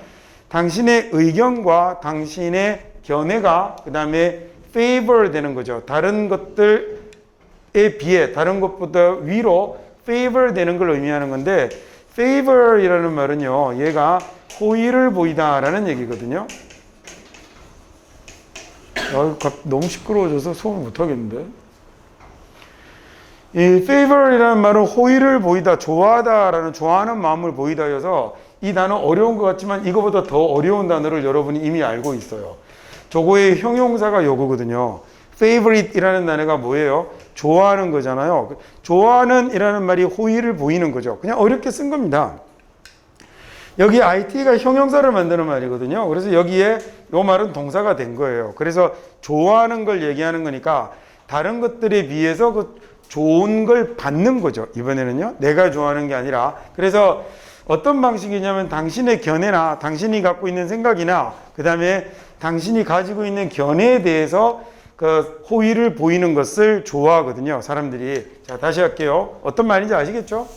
당신의 의견과 당신의 견해가 그 다음에 favor 되는 거죠. 다른 것들에 비해 다른 것보다 위로 favor 되는 걸 의미하는 건데 favor이라는 말은요, 얘가 호의를 보이다라는 얘기거든요. 너무 시끄러워져서 소문 못하겠는데. 이 favor이라는 말은 호의를 보이다, 좋아하다라는, 좋아하는 마음을 보이다여서 이 단어 어려운 것 같지만 이거보다 더 어려운 단어를 여러분이 이미 알고 있어요. 저거의 형용사가 요거거든요. favorite이라는 단어가 뭐예요? 좋아하는 거잖아요. 좋아하는 이라는 말이 호의를 보이는 거죠. 그냥 어렵게 쓴 겁니다. 여기 IT가 형용사를 만드는 말이거든요. 그래서 여기에 요 말은 동사가 된 거예요. 그래서 좋아하는 걸 얘기하는 거니까 다른 것들에 비해서 그 좋은 걸 받는 거죠. 이번에는요. 내가 좋아하는 게 아니라. 그래서 어떤 방식이냐면 당신의 견해나 당신이 갖고 있는 생각이나 그 다음에 당신이 가지고 있는 견해에 대해서 그 호의를 보이는 것을 좋아하거든요. 사람들이. 자, 다시 할게요. 어떤 말인지 아시겠죠?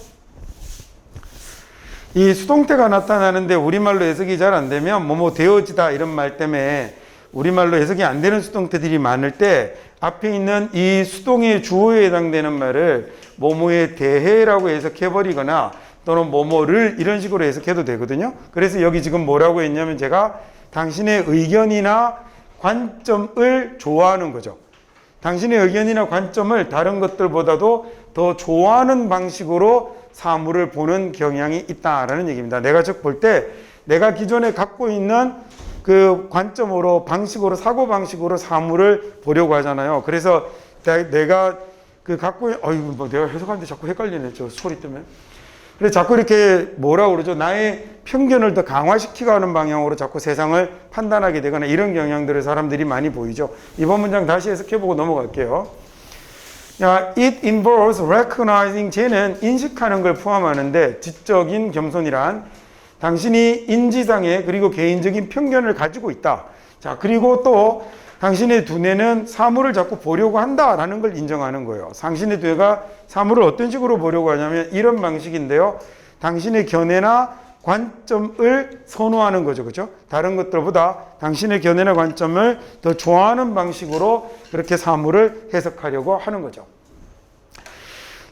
이 수동태가 나타나는데 우리말로 해석이 잘 안 되면 뭐뭐 되어지다 이런 말 때문에 우리말로 해석이 안 되는 수동태들이 많을 때 앞에 있는 이 수동의 주어에 해당되는 말을 뭐뭐에 대해라고 해석해버리거나 또는 뭐뭐를 이런 식으로 해석해도 되거든요. 그래서 여기 지금 뭐라고 했냐면 제가 당신의 의견이나 관점을 좋아하는 거죠. 당신의 의견이나 관점을 다른 것들보다도 더 좋아하는 방식으로 사물을 보는 경향이 있다라는 얘기입니다. 내가 즉 볼 때 내가 기존에 갖고 있는 그 관점으로 방식으로 사고 방식으로 사물을 보려고 하잖아요. 그래서 내가 그 갖고 있는 뭐 내가 해석하는데 자꾸 헷갈리네 저 소리 때문에. 그래서 자꾸 이렇게 뭐라고 그러죠? 나의 편견을 더 강화시키고 하는 방향으로 자꾸 세상을 판단하게 되거나 이런 경향들을 사람들이 많이 보이죠. 이번 문장 다시 해석해보고 넘어갈게요. It involves recognizing, 쟤는 인식하는 걸 포함하는데 지적인 겸손이란 당신이 인지상의 그리고 개인적인 편견을 가지고 있다. 자, 그리고 또 당신의 두뇌는 사물을 자꾸 보려고 한다라는 걸 인정하는 거예요. 당신의 두뇌가 사물을 어떤 식으로 보려고 하냐면 이런 방식인데요. 당신의 견해나 관점을 선호하는 거죠. 그렇죠? 다른 것들보다 당신의 견해나 관점을 더 좋아하는 방식으로 그렇게 사물을 해석하려고 하는 거죠.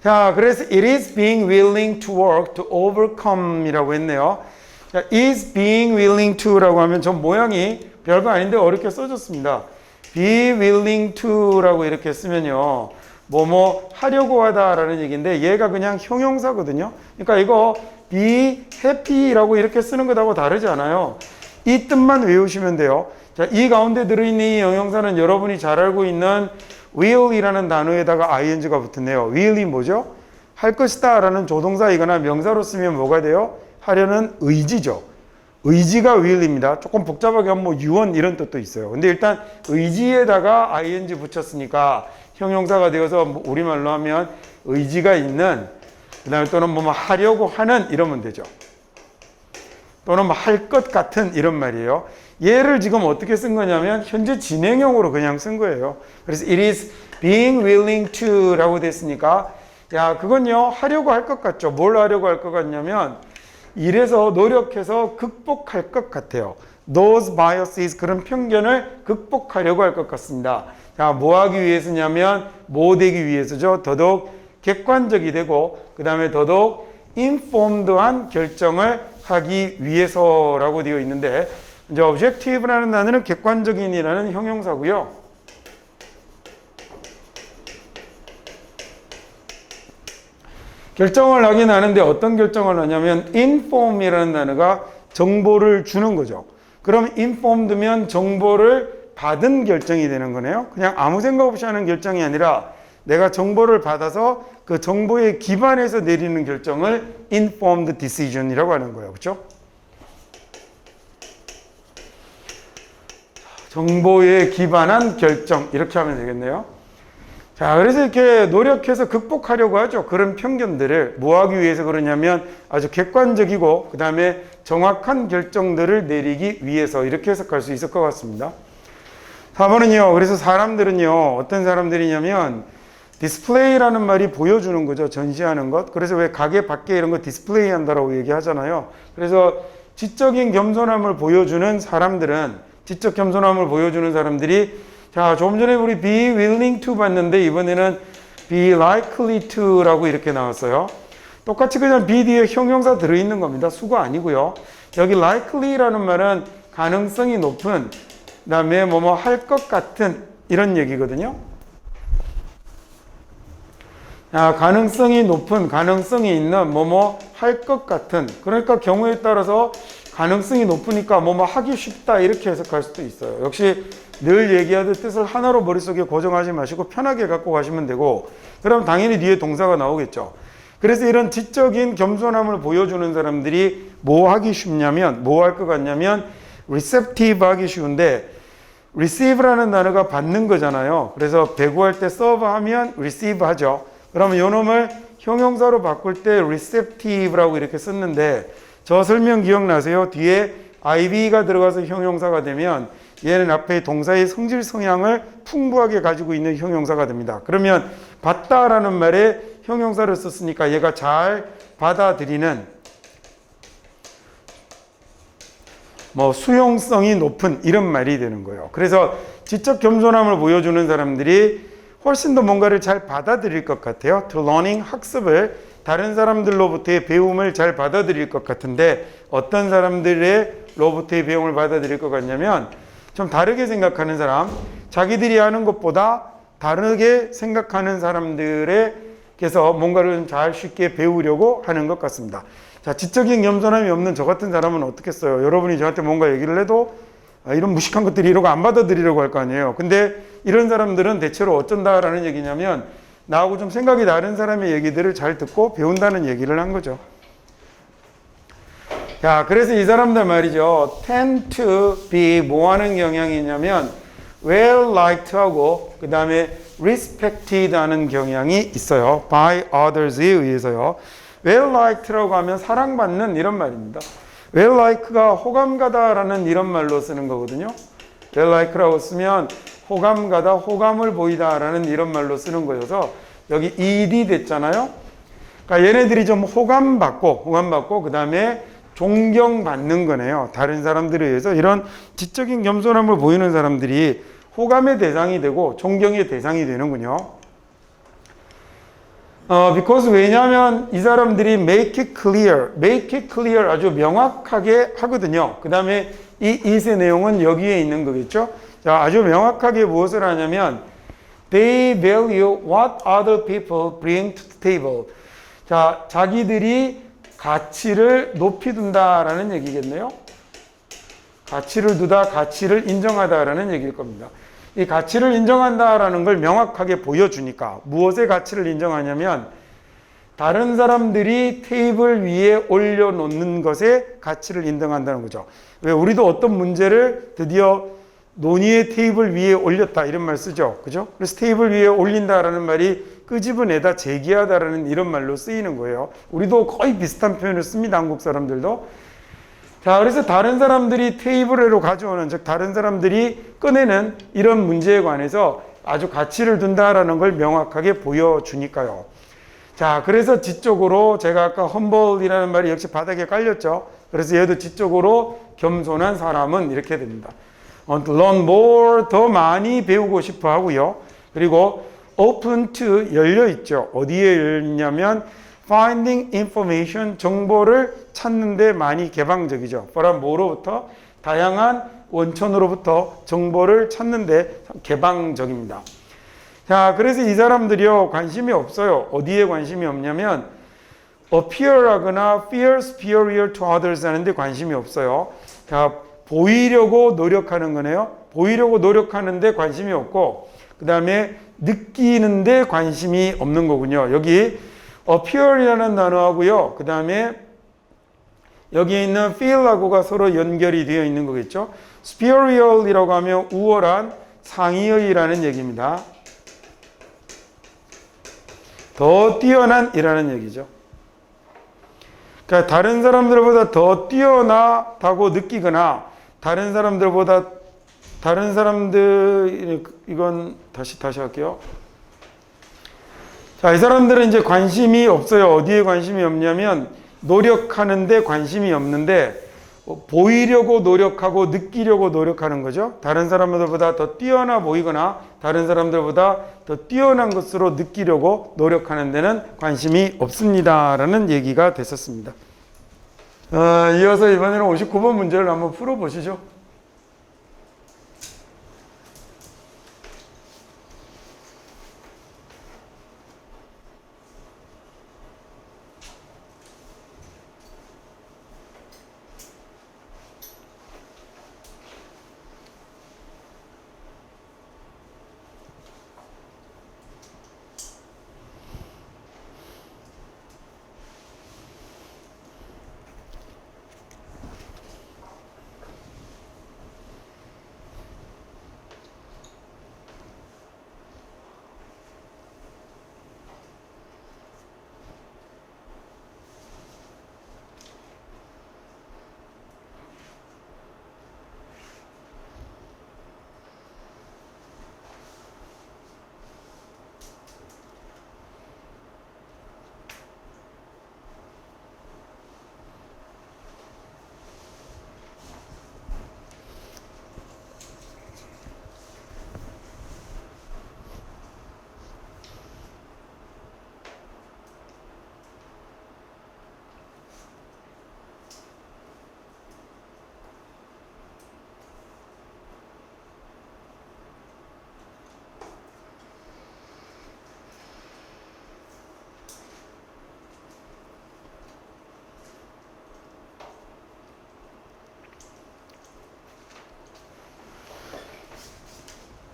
자, 그래서 it is being willing to work to overcome 이라고 했네요. 자, is being willing to라고 하면 전 모양이 별거 아닌데 어렵게 써졌습니다. be willing to라고 이렇게 쓰면요. 뭐뭐 하려고 하다라는 얘기인데 얘가 그냥 형용사거든요. 그러니까 이거 be happy라고 이렇게 쓰는 것하고 다르지 않아요. 이 뜻만 외우시면 돼요. 자, 이 가운데 들어있는 이 형용사는 여러분이 잘 알고 있는 will이라는 단어에다가 ing가 붙었네요. will이 뭐죠? 할 것이다 라는 조동사이거나 명사로 쓰면 뭐가 돼요? 하려는 의지죠. 의지가 will입니다. 조금 복잡하게 하면 뭐 유언 이런 뜻도 있어요. 근데 일단 의지에다가 ing 붙였으니까 형용사가 되어서 뭐 우리말로 하면 의지가 있는, 그 다음에 또는 뭐 하려고 하는 이러면 되죠. 또는 뭐 할 것 같은 이런 말이에요. 얘를 지금 어떻게 쓴 거냐면 현재 진행형으로 그냥 쓴 거예요. 그래서 it is being willing to 라고 됐으니까 야 그건요 하려고 할 것 같죠. 뭘 하려고 할 것 같냐면 이래서 노력해서 극복할 것 같아요. Those biases, 그런 편견을 극복하려고 할 것 같습니다. 자, 뭐 하기 위해서냐면 뭐 되기 위해서죠. 더더욱 객관적이 되고 그 다음에 더더욱 informed한 결정을 하기 위해서라고 되어 있는데 이제 objective라는 단어는 객관적인이라는 형용사고요. 결정을 하긴 하는데 어떤 결정을 하냐면 inform이라는 단어가 정보를 주는 거죠. 그럼 informed면 정보를 받은 결정이 되는 거네요. 그냥 아무 생각 없이 하는 결정이 아니라 내가 정보를 받아서 그 정보에 기반해서 내리는 결정을 informed decision이라고 하는 거예요. 그렇죠? 정보에 기반한 결정 이렇게 하면 되겠네요. 자, 그래서 이렇게 노력해서 극복하려고 하죠. 그런 편견들을 뭐 하기 위해서 그러냐면 아주 객관적이고 그 다음에 정확한 결정들을 내리기 위해서 이렇게 해석할 수 있을 것 같습니다. 4번은요. 그래서 사람들은요. 어떤 사람들이냐면 디스플레이라는 말이 보여주는 거죠. 전시하는 것. 그래서 왜 가게 밖에 이런 거 디스플레이 한다라고 얘기하잖아요. 그래서 지적인 겸손함을 보여주는 사람들은 지적 겸손함을 보여주는 사람들이 자, 조금 전에 우리 be willing to 봤는데 이번에는 be likely to라고 이렇게 나왔어요. 똑같이 그냥 be 뒤에 형용사 들어있는 겁니다. 수거 아니고요. 여기 likely라는 말은 가능성이 높은, 그 다음에 뭐뭐 할 것 같은 이런 얘기거든요. 자, 가능성이 높은, 가능성이 있는 뭐뭐 할 것 같은, 그러니까 경우에 따라서 가능성이 높으니까 뭐뭐 하기 쉽다 이렇게 해석할 수도 있어요. 역시 늘 얘기하듯 뜻을 하나로 머릿속에 고정하지 마시고 편하게 갖고 가시면 되고 그럼 당연히 뒤에 동사가 나오겠죠. 그래서 이런 지적인 겸손함을 보여주는 사람들이 뭐 하기 쉽냐면 뭐 할 것 같냐면 receptive 하기 쉬운데 receive라는 단어가 받는 거잖아요. 그래서 배구할 때 serve 하면 receive 하죠. 그러면 요 놈을 형용사로 바꿀 때 receptive라고 이렇게 썼는데 저 설명 기억나세요? 뒤에 IV가 들어가서 형용사가 되면 얘는 앞에 동사의 성질 성향을 풍부하게 가지고 있는 형용사가 됩니다. 그러면 받다라는 말에 형용사를 썼으니까 얘가 잘 받아들이는 뭐 수용성이 높은 이런 말이 되는 거예요. 그래서 지적 겸손함을 보여주는 사람들이 훨씬 더 뭔가를 잘 받아들일 것 같아요. to learning, 학습을, 다른 사람들로부터의 배움을 잘 받아들일 것 같은데 어떤 사람들로부터의 배움을 받아들일 것 같냐면 좀 다르게 생각하는 사람, 자기들이 하는 것보다 다르게 생각하는 사람들에게서 뭔가를 잘 쉽게 배우려고 하는 것 같습니다. 자, 지적인 겸손함이 없는 저 같은 사람은 어떻겠어요? 여러분이 저한테 뭔가 얘기를 해도 이런 무식한 것들이 이러고 안 받아들이려고 할 거 아니에요. 근데 이런 사람들은 대체로 어쩐다라는 얘기냐면 나하고 좀 생각이 다른 사람의 얘기들을 잘 듣고 배운다는 얘기를 한 거죠. 자, 그래서 이 사람들 말이죠. tend to be 뭐 하는 경향이 있냐면 well liked 하고 그 다음에 respected 하는 경향이 있어요. by others에 의해서요. well liked라고 하면 사랑받는 이런 말입니다. well like가 호감가다라는 이런 말로 쓰는 거거든요. well like라고 쓰면 호감가다, 호감을 보이다라는 이런 말로 쓰는 거여서 여기 ed 됐잖아요. 그러니까 얘네들이 좀 호감받고 그 다음에 존경받는 거네요. 다른 사람들에 의해서 이런 지적인 겸손함을 보이는 사람들이 호감의 대상이 되고 존경의 대상이 되는군요. because 왜냐하면 이 사람들이 make it clear 아주 명확하게 하거든요. 그 다음에 이 it의 내용은 여기에 있는 거겠죠. 자, 아주 명확하게 무엇을 하냐면 they value what other people bring to the table. 자, 자기들이 가치를 높이 둔다라는 얘기겠네요. 가치를 두다, 가치를 인정하다라는 얘기일 겁니다. 이 가치를 인정한다라는 걸 명확하게 보여주니까 무엇의 가치를 인정하냐면 다른 사람들이 테이블 위에 올려놓는 것의 가치를 인정한다는 거죠. 왜 우리도 어떤 문제를 드디어 논의의 테이블 위에 올렸다 이런 말 쓰죠. 그죠? 그래서 테이블 위에 올린다라는 말이 끄집어내다, 제기하다라는 이런 말로 쓰이는 거예요. 우리도 거의 비슷한 표현을 씁니다. 한국 사람들도. 자, 그래서 다른 사람들이 테이블 위로 가져오는, 즉 다른 사람들이 꺼내는 이런 문제에 관해서 아주 가치를 둔다라는 걸 명확하게 보여주니까요. 자, 그래서 지적으로 제가 아까 험블이라는 말이 역시 바닥에 깔렸죠. 그래서 얘도 지적으로 겸손한 사람은 이렇게 됩니다. learn more, 더 많이 배우고 싶어 하고요. 그리고 open to, 열려 있죠. 어디에 열리냐면 finding information, 정보를 찾는데 많이 개방적이죠. 뭐란 뭐로부터? 다양한 원천으로부터 정보를 찾는데 개방적입니다. 자, 그래서 이 사람들이요, 관심이 없어요. 어디에 관심이 없냐면 appear 하거나 feel superior to others 하는데 관심이 없어요. 자, 보이려고 노력하는 거네요. 보이려고 노력하는데 관심이 없고, 그 다음에 느끼는데 관심이 없는 거군요. 여기 appear이라는 단어하고요. 그 다음에 여기 있는 feel하고가 서로 연결이 되어 있는 거겠죠. superior이라고 하면 우월한, 상위의라는 얘기입니다. 더 뛰어난이라는 얘기죠. 그러니까 다른 사람들보다 더 뛰어나다고 느끼거나 다른 사람들 이건 다시 할게요. 자, 이 사람들은 이제 관심이 없어요. 어디에 관심이 없냐면 노력하는데 관심이 없는데 보이려고 노력하고 느끼려고 노력하는 거죠. 다른 사람들보다 더 뛰어나 보이거나 다른 사람들보다 더 뛰어난 것으로 느끼려고 노력하는 데는 관심이 없습니다라는 얘기가 됐었습니다. 이어서 이번에는 59번 문제를 한번 풀어보시죠.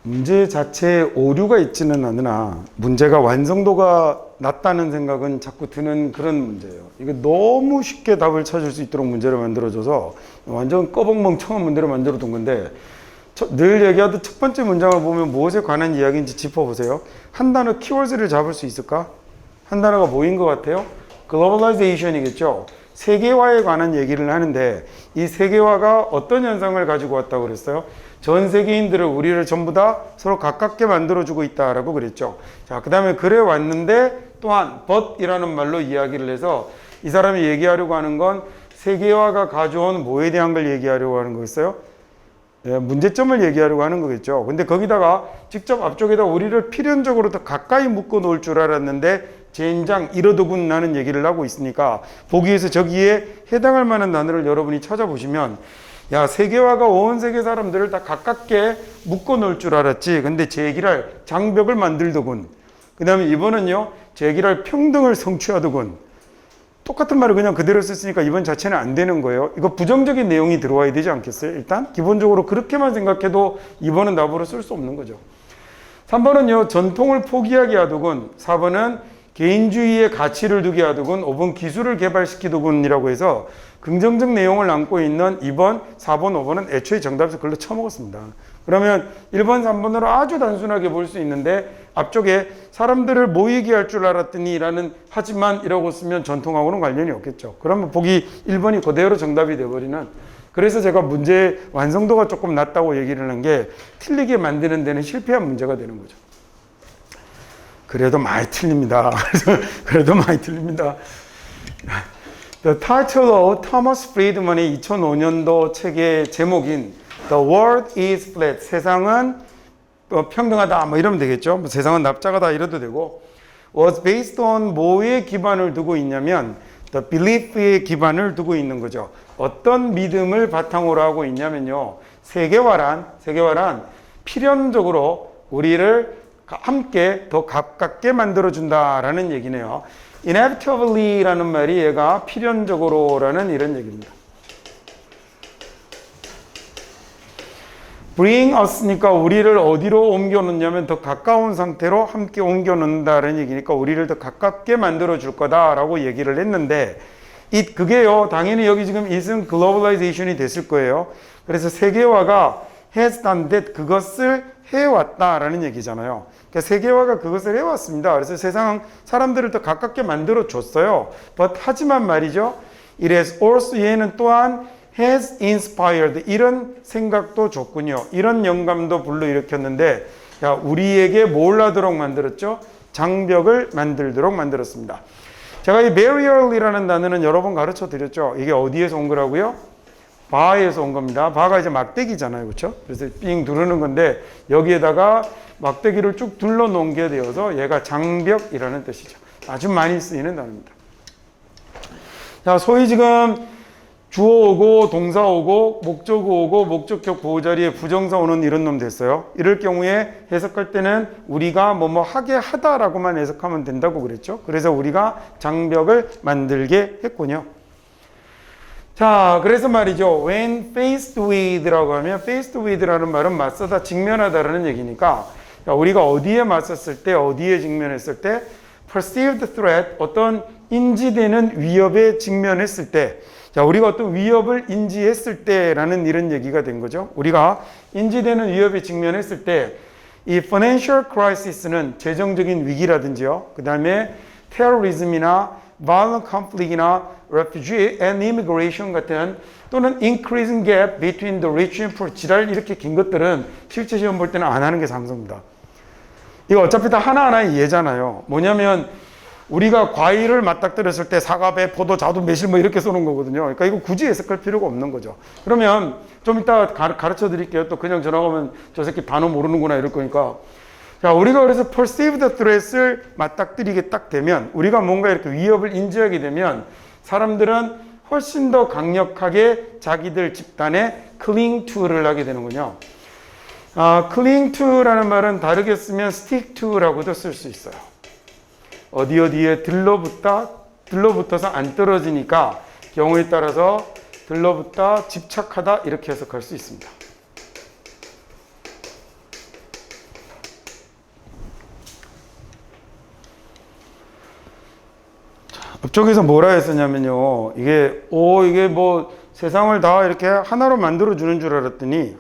문제 자체에 오류가 있지는 않으나 문제가 완성도가 낮다는 생각은 자꾸 드는 그런 문제예요. 이게 너무 쉽게 답을 찾을 수 있도록 문제를 만들어줘서 완전 꺼벙멍청한 문제를 만들어둔 건데, 늘 얘기하듯 첫 번째 문장을 보면 무엇에 관한 이야기인지 짚어보세요. 한 단어 키워드를 잡을 수 있을까? 한 단어가 뭐인 것 같아요? 글로벌라이제이션이겠죠. 세계화에 관한 얘기를 하는데, 이 세계화가 어떤 현상을 가지고 왔다고 그랬어요? 전 세계인들을, 우리를 전부 다 서로 가깝게 만들어주고 있다라고 그랬죠. 자, 그 다음에 그래 왔는데 또한 but이라는 말로 이야기를 해서 이 사람이 얘기하려고 하는 건 세계화가 가져온 뭐에 대한 걸 얘기하려고 하는 거겠어요? 네, 문제점을 얘기하려고 하는 거겠죠. 근데 거기다가 직접 앞쪽에다 우리를 필연적으로 더 가까이 묶어 놓을 줄 알았는데 젠장 이러더군 나는 얘기를 하고 있으니까, 보기에서 저기에 해당할 만한 단어를 여러분이 찾아보시면, 야, 세계화가 온 세계 사람들을 다 가깝게 묶어 놓을 줄 알았지. 근데 제기랄 장벽을 만들더군. 그 다음에 이번은요, 제기랄 평등을 성취하더군. 똑같은 말을 그냥 그대로 썼으니까 이번 자체는 안 되는 거예요. 이거 부정적인 내용이 들어와야 되지 않겠어요? 일단 기본적으로 그렇게만 생각해도 2번은 답으로 쓸 수 없는 거죠. 3번은요, 전통을 포기하게 하더군. 4번은 개인주의의 가치를 두게 하더군. 5번 기술을 개발시키더군이라고 해서 긍정적 내용을 안고 있는 2번, 4번, 5번은 애초에 정답에서 글로 쳐먹었습니다. 그러면 1번, 3번으로 아주 단순하게 볼 수 있는데, 앞쪽에 사람들을 모이게 할 줄 알았더니 라는 하지만 이라고 쓰면 전통하고는 관련이 없겠죠. 그러면 보기 1번이 그대로 정답이 돼버리는, 그래서 제가 문제 완성도가 조금 낮다고 얘기를 한 게 틀리게 만드는 데는 실패한 문제가 되는 거죠. 그래도 많이 틀립니다. 그래도 많이 틀립니다. The title of Thomas Friedman의 2005년도 책의 제목인 The World is Flat, 세상은 평등하다 뭐 이러면 되겠죠. 뭐 세상은 납작하다 이래도 되고, was based on 뭐에 기반을 두고 있냐면 the belief에 기반을 두고 있는 거죠. 어떤 믿음을 바탕으로 하고 있냐면요, 세계화란 필연적으로 우리를 함께 더 가깝게 만들어준다라는 얘기네요. inevitably라는 말이 얘가 필연적으로라는 이런 얘기입니다. bring us니까 우리를 어디로 옮겨 놓냐면 더 가까운 상태로 함께 옮겨 놓는다라는 얘기니까 우리를 더 가깝게 만들어 줄 거다라고 얘기를 했는데, 그게요, 당연히 여기 지금 is은 globalization이 됐을 거예요. 그래서 세계화가 has done that, 그것을 해왔다라는 얘기잖아요. 그러니까 세계화가 그것을 해왔습니다. 그래서 세상 사람들을 더 가깝게 만들어 줬어요. But 하지만 말이죠, it has also, 얘는 또한 has inspired, 이런 생각도 줬군요. 이런 영감도 불러일으켰는데, 자, 우리에게 뭘 하도록 만들었죠? 장벽을 만들도록 만들었습니다. 제가 이 barrier이라는 단어는 여러 번 가르쳐 드렸죠. 이게 어디에서 온 거라고요? 바에서 온 겁니다. 바가 이제 막대기잖아요. 그렇죠? 그래서 삥 두르는 건데, 여기에다가 막대기를 쭉 둘러 놓은 게 되어서 얘가 장벽이라는 뜻이죠. 아주 많이 쓰이는 단어입니다. 자, 소위 지금 주어 오고 동사 오고 목적어 오고 목적격 보호 자리에 부정사 오는 이런 놈 됐어요. 이럴 경우에 해석할 때는 우리가 뭐뭐 하게 하다라고만 해석하면 된다고 그랬죠. 그래서 우리가 장벽을 만들게 했군요. 자, 그래서 말이죠, when faced with라고 하면, faced with라는 말은 맞서다, 직면하다라는 얘기니까, 우리가 어디에 맞섰을 때, 어디에 직면했을 때, perceived threat, 어떤 인지되는 위협에 직면했을 때, 자, 우리가 어떤 위협을 인지했을 때라는 이런 얘기가 된 거죠. 우리가 인지되는 위협에 직면했을 때, 이 financial crisis는 재정적인 위기라든지요, 그 다음에 terrorism이나 violent conflict이나 refugee and immigration 같은, 또는 increasing gap between the rich and poor, 지랄 이렇게 긴 것들은 실제 시험 볼 때는 안 하는 게 상성입니다. 이거 어차피 다 하나하나의 예잖아요. 뭐냐면 우리가 과일을 맞닥뜨렸을 때 사과, 배, 포도, 자두, 매실 뭐 이렇게 쏘는 거거든요. 그러니까 이거 굳이 해석할 필요가 없는 거죠. 그러면 좀 이따 가르쳐 드릴게요. 또 그냥 전화 오면 저 새끼 단어 모르는구나 이럴 거니까. 자, 우리가 그래서 perceived threat을 맞닥뜨리게 딱 되면, 우리가 뭔가 이렇게 위협을 인지하게 되면 사람들은 훨씬 더 강력하게 자기들 집단에 cling to를 하게 되는군요. cling to라는 말은 다르게 쓰면 stick to라고도 쓸 수 있어요. 어디에 들러붙어서 안 떨어지니까 경우에 따라서 들러붙다, 집착하다 이렇게 해석할 수 있습니다. 앞쪽에서 뭐라 했었냐면요. 이게 뭐 세상을 다 이렇게 하나로 만들어주는 줄 알았더니,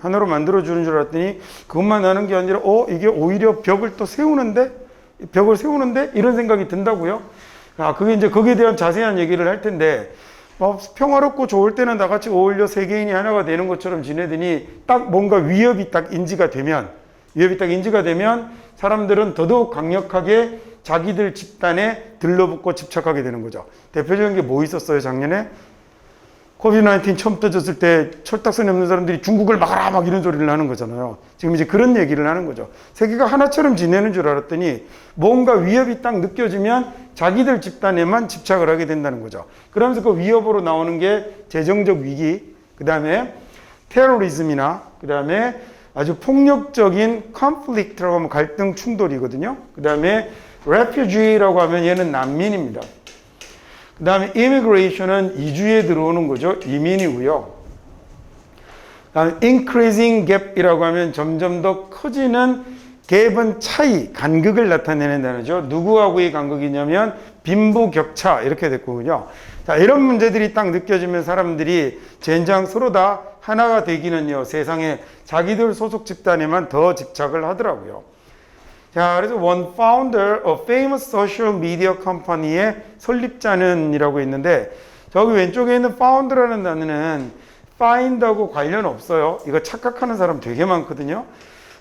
그것만 하는 게 아니라, 이게 오히려 벽을 또 세우는데? 이런 생각이 든다고요? 그게 이제 거기에 대한 자세한 얘기를 할 텐데, 평화롭고 좋을 때는 다 같이 어울려 세계인이 하나가 되는 것처럼 지내더니 딱 뭔가 위협이 딱 인지가 되면 사람들은 더더욱 강력하게 자기들 집단에 들러붙고 집착하게 되는 거죠. 대표적인 게 뭐 있었어요, 작년에? 코비드-19 처음 터졌을 때 철딱선이 없는 사람들이 중국을 막아라 막 이런 소리를 하는 거잖아요. 지금 이제 그런 얘기를 하는 거죠. 세계가 하나처럼 지내는 줄 알았더니 뭔가 위협이 딱 느껴지면 자기들 집단에만 집착을 하게 된다는 거죠. 그러면서 그 위협으로 나오는 게 재정적 위기, 그 다음에 테러리즘이나 그 다음에 아주 폭력적인 컨플릭트라고 하면 갈등 충돌이거든요. 그 다음에 refugee라고 하면 얘는 난민입니다. 그 다음에 immigration은 이주에 들어오는 거죠. 이민이고요. 그 다음에 increasing gap이라고 하면 점점 더 커지는 갭은 차이, 간극을 나타내는 단어죠. 누구하고의 간극이냐면 빈부격차 이렇게 됐거든요. 자, 이런 문제들이 딱 느껴지면 사람들이 젠장 서로 다 하나가 되기는요. 세상에 자기들 소속 집단에만 더 집착을 하더라고요. 자, 그래서 one founder, a famous social media company의 설립자는 이라고 있는데 저기 왼쪽에 있는 founder라는 단어는 find하고 관련 없어요. 이거 착각하는 사람 되게 많거든요.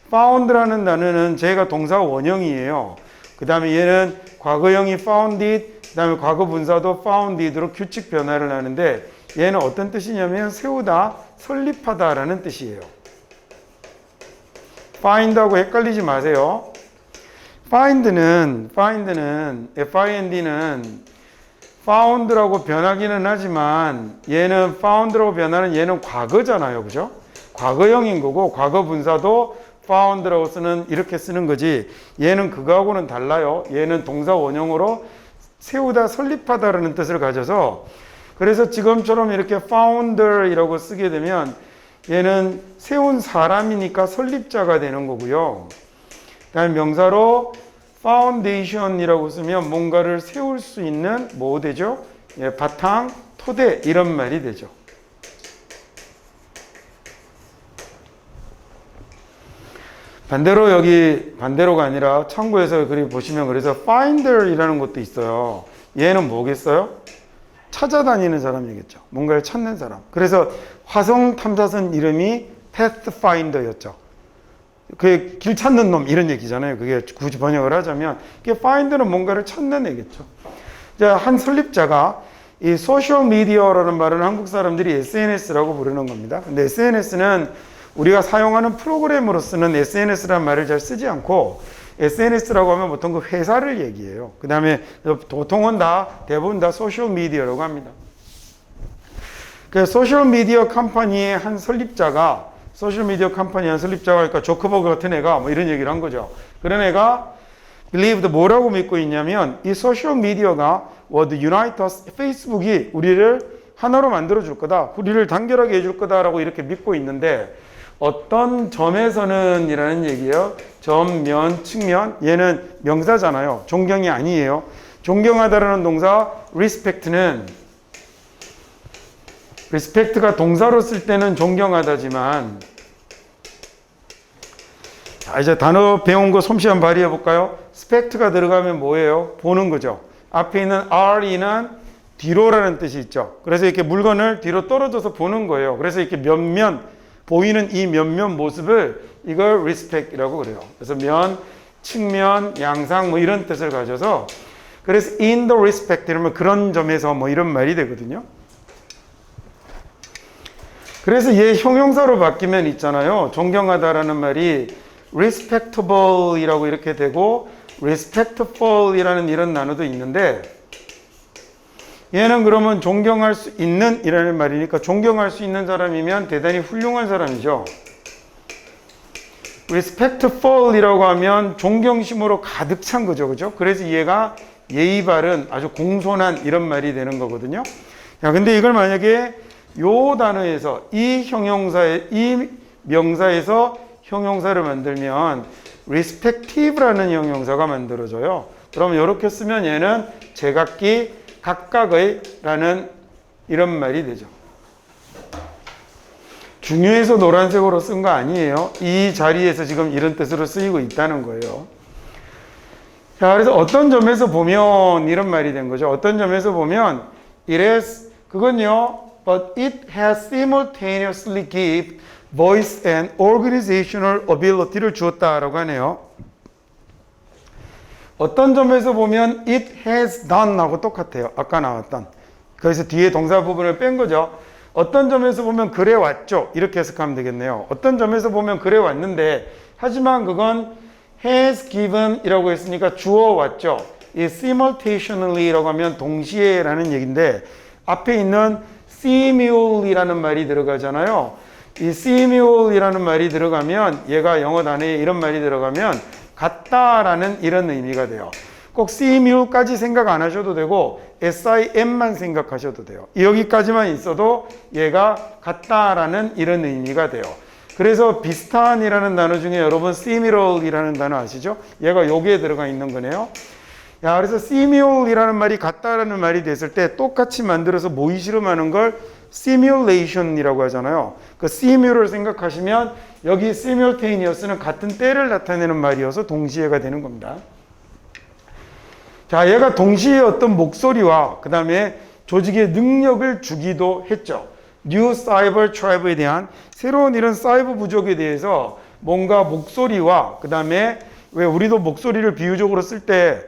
found라는 단어는 제가 동사 원형이에요. 그 다음에 얘는 과거형이 founded, 그 다음에 과거 분사도 founded로 규칙 변화를 하는데 얘는 어떤 뜻이냐면 세우다, 설립하다라는 뜻이에요. find하고 헷갈리지 마세요. find는 find는 found라고 변하기는 하지만 얘는 found라고 변하는 얘는 과거잖아요. 그죠? 과거형인 거고 과거 분사도 found라고 이렇게 쓰는 거지 얘는 그거하고는 달라요. 얘는 동사 원형으로 세우다 설립하다라는 뜻을 가져서 그래서 지금처럼 이렇게 founder이라고 쓰게 되면 얘는 세운 사람이니까 설립자가 되는 거고요. 그다음에 명사로 foundation이라고 쓰면 뭔가를 세울 수 있는 뭐 되죠? 예, 바탕, 토대 이런 말이 되죠. 반대로가 아니라 참고해서 그리 보시면 그래서 finder이라는 것도 있어요. 얘는 뭐겠어요? 찾아다니는 사람이겠죠. 뭔가를 찾는 사람. 그래서 화성 탐사선 이름이 pathfinder였죠. 그게 길 찾는 놈 이런 얘기잖아요. 그게 굳이 번역을 하자면 그게 find는 뭔가를 찾는 애겠죠. 자, 한 설립자가 이 소셜 미디어라는 말은 한국 사람들이 SNS라고 부르는 겁니다. 근데 SNS는 우리가 사용하는 프로그램으로 쓰는 SNS라는 말을 잘 쓰지 않고 SNS라고 하면 보통 그 회사를 얘기해요. 그 다음에 보통은 대부분 다 소셜 미디어라고 합니다. 그 소셜 미디어 컴퍼니의 한 설립자가 그러니까 조커버그 같은 애가 뭐 이런 얘기를 한 거죠. 그런 애가 believed 뭐라고 믿고 있냐면 이 소셜 미디어가 would unite us, 페이스북이 우리를 하나로 만들어 줄 거다. 우리를 단결하게 해줄 거다라고 이렇게 믿고 있는데 어떤 점에서는 이라는 얘기예요. 점, 면, 측면. 얘는 명사잖아요. 존경이 아니에요. 존경하다라는 동사 respect가 동사로 쓸 때는 존경하다지만 자, 이제 단어 배운 거 솜씨 한번 발휘해 볼까요? spect가 들어가면 뭐예요? 보는 거죠. 앞에 있는 re는 뒤로라는 뜻이 있죠. 그래서 이렇게 물건을 뒤로 떨어져서 보는 거예요. 그래서 이렇게 보이는 이 면면 모습을 이걸 respect이라고 그래요. 그래서 면, 측면, 양상 뭐 이런 뜻을 가져서 그래서 in the respect 이러면 그런 점에서 뭐 이런 말이 되거든요. 그래서 얘 형용사로 바뀌면 있잖아요. 존경하다라는 말이 respectable이라고 이렇게 되고 respectful이라는 이런 단어도 있는데 얘는 그러면 존경할 수 있는 이라는 말이니까 존경할 수 있는 사람이면 대단히 훌륭한 사람이죠. respectful이라고 하면 존경심으로 가득 찬 거죠. 그죠? 그래서 얘가 예의 바른 아주 공손한 이런 말이 되는 거거든요. 자, 근데 이걸 만약에 요 단어에서 이 명사에서 형용사를 만들면 respective라는 형용사가 만들어져요. 그러면 이렇게 쓰면 얘는 제각기 각각의 라는 이런 말이 되죠. 중요해서 노란색으로 쓴 거 아니에요. 이 자리에서 지금 이런 뜻으로 쓰이고 있다는 거예요. 자, 그래서 어떤 점에서 보면 이런 말이 된 거죠. 어떤 점에서 보면 it has, 그건요, but it has simultaneously give voice and organizational ability를 주었다라고 하네요. 어떤 점에서 보면 it has done 하고 똑같아요. 아까 나왔던. 그래서 뒤에 동사 부분을 뺀 거죠. 어떤 점에서 보면 그래 왔죠. 이렇게 해석하면 되겠네요. 어떤 점에서 보면 그래 왔는데 하지만 그건 has given 이라고 했으니까 주어 왔죠. 이 simultaneously 라고 하면 동시에 라는 얘기인데 앞에 있는 simul이라는 말이 들어가잖아요. 이 simul이라는 말이 들어가면 얘가 영어 단어에 이런 말이 들어가면 같다라는 이런 의미가 돼요. 꼭 simul까지 생각 안 하셔도 되고 sim만 생각하셔도 돼요. 여기까지만 있어도 얘가 같다라는 이런 의미가 돼요. 그래서 비슷한이라는 단어 중에 여러분 similar이라는 단어 아시죠? 얘가 여기에 들어가 있는 거네요. 야, 그래서 similar이라는 말이 같다라는 말이 됐을 때 똑같이 만들어서 모의 실험하는 걸 simulation이라고 하잖아요. 그 simu를 생각하시면 여기 simultaneous는 같은 때를 나타내는 말이어서 동시에가 되는 겁니다. 자, 얘가 동시에 어떤 목소리와 그 다음에 조직의 능력을 주기도 했죠. 뉴 사이버 트라이브에 대한 새로운 이런 사이버 부족에 대해서 뭔가 목소리와 그 다음에 왜 우리도 목소리를 비유적으로 쓸 때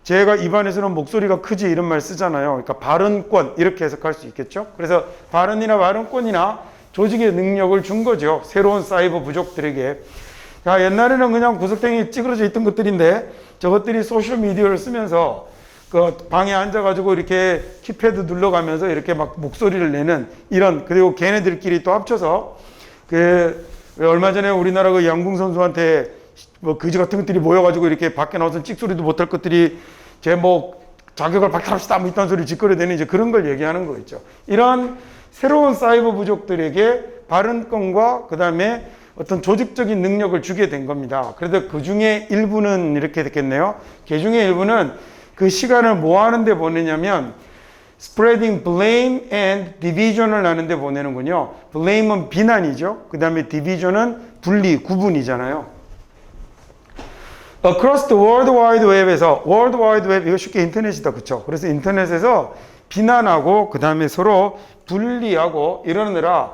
제가 입안에서는 목소리가 크지 이런 말 쓰잖아요. 그러니까 발언권 이렇게 해석할 수 있겠죠. 그래서 발언이나 발언권이나 조직의 능력을 준 거죠. 새로운 사이버 부족들에게. 자, 옛날에는 그냥 구석탱이 찌그러져 있던 것들인데 저것들이 소셜미디어를 쓰면서 그 방에 앉아가지고 이렇게 키패드 눌러가면서 이렇게 막 목소리를 내는 이런, 그리고 걔네들끼리 또 합쳐서 그 얼마 전에 우리나라 그 양궁 선수한테 뭐 그지 같은 것들이 모여가지고 이렇게 밖에 나와서 찍소리도 못할 것들이 제목 자격을 박탈합시다 뭐 이딴 소리 짓거려대는 이제 그런 걸 얘기하는 거 있죠. 이런 새로운 사이버 부족들에게 발언권과 그 다음에 어떤 조직적인 능력을 주게 된 겁니다. 그래도 그 중에 일부는 이렇게 됐겠네요. 그 중에 일부는 그 시간을 뭐 하는데 보내냐면 spreading blame and division을 하는데 보내는군요. blame은 비난이죠. 그 다음에 division은 분리, 구분이잖아요. Across the World Wide Web에서 World Wide Web 이거 쉽게 인터넷이다, 그쵸? 그래서 인터넷에서 비난하고 그 다음에 서로 분리하고 이러느라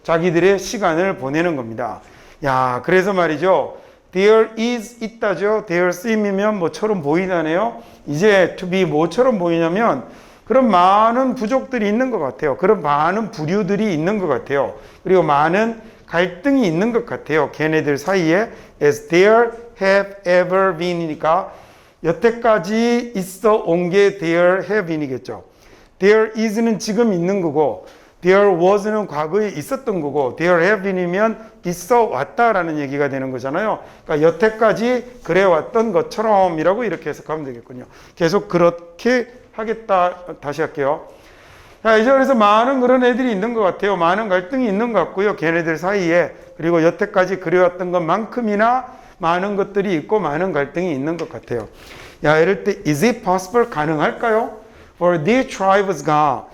자기들의 시간을 보내는 겁니다. 야, 그래서 말이죠. There is 있다죠. There seem이면 뭐처럼 보이다네요. 이제 to be 뭐처럼 보이냐면 그런 많은 부족들이 있는 것 같아요. 그런 많은 부류들이 있는 것 같아요. 그리고 많은 갈등이 있는 것 같아요. 걔네들 사이에 as there have ever been이니까 여태까지 있어 온 게 there have been이겠죠. There is는 지금 있는 거고 there was는 과거에 있었던 거고 there have been이면 있어 왔다라는 얘기가 되는 거잖아요. 그러니까 여태까지 그래 왔던 것처럼이라고 이렇게 해석하면 되겠군요. 계속 그렇게 하겠다. 다시 할게요. 자, 이제 그래서 많은 그런 애들이 있는 것 같아요. 많은 갈등이 있는 것 같고요. 걔네들 사이에. 그리고 여태까지 그래왔던 것만큼이나 많은 것들이 있고 많은 갈등이 있는 것 같아요. 야, 이럴 때 is it possible? 가능할까요? For these tribes가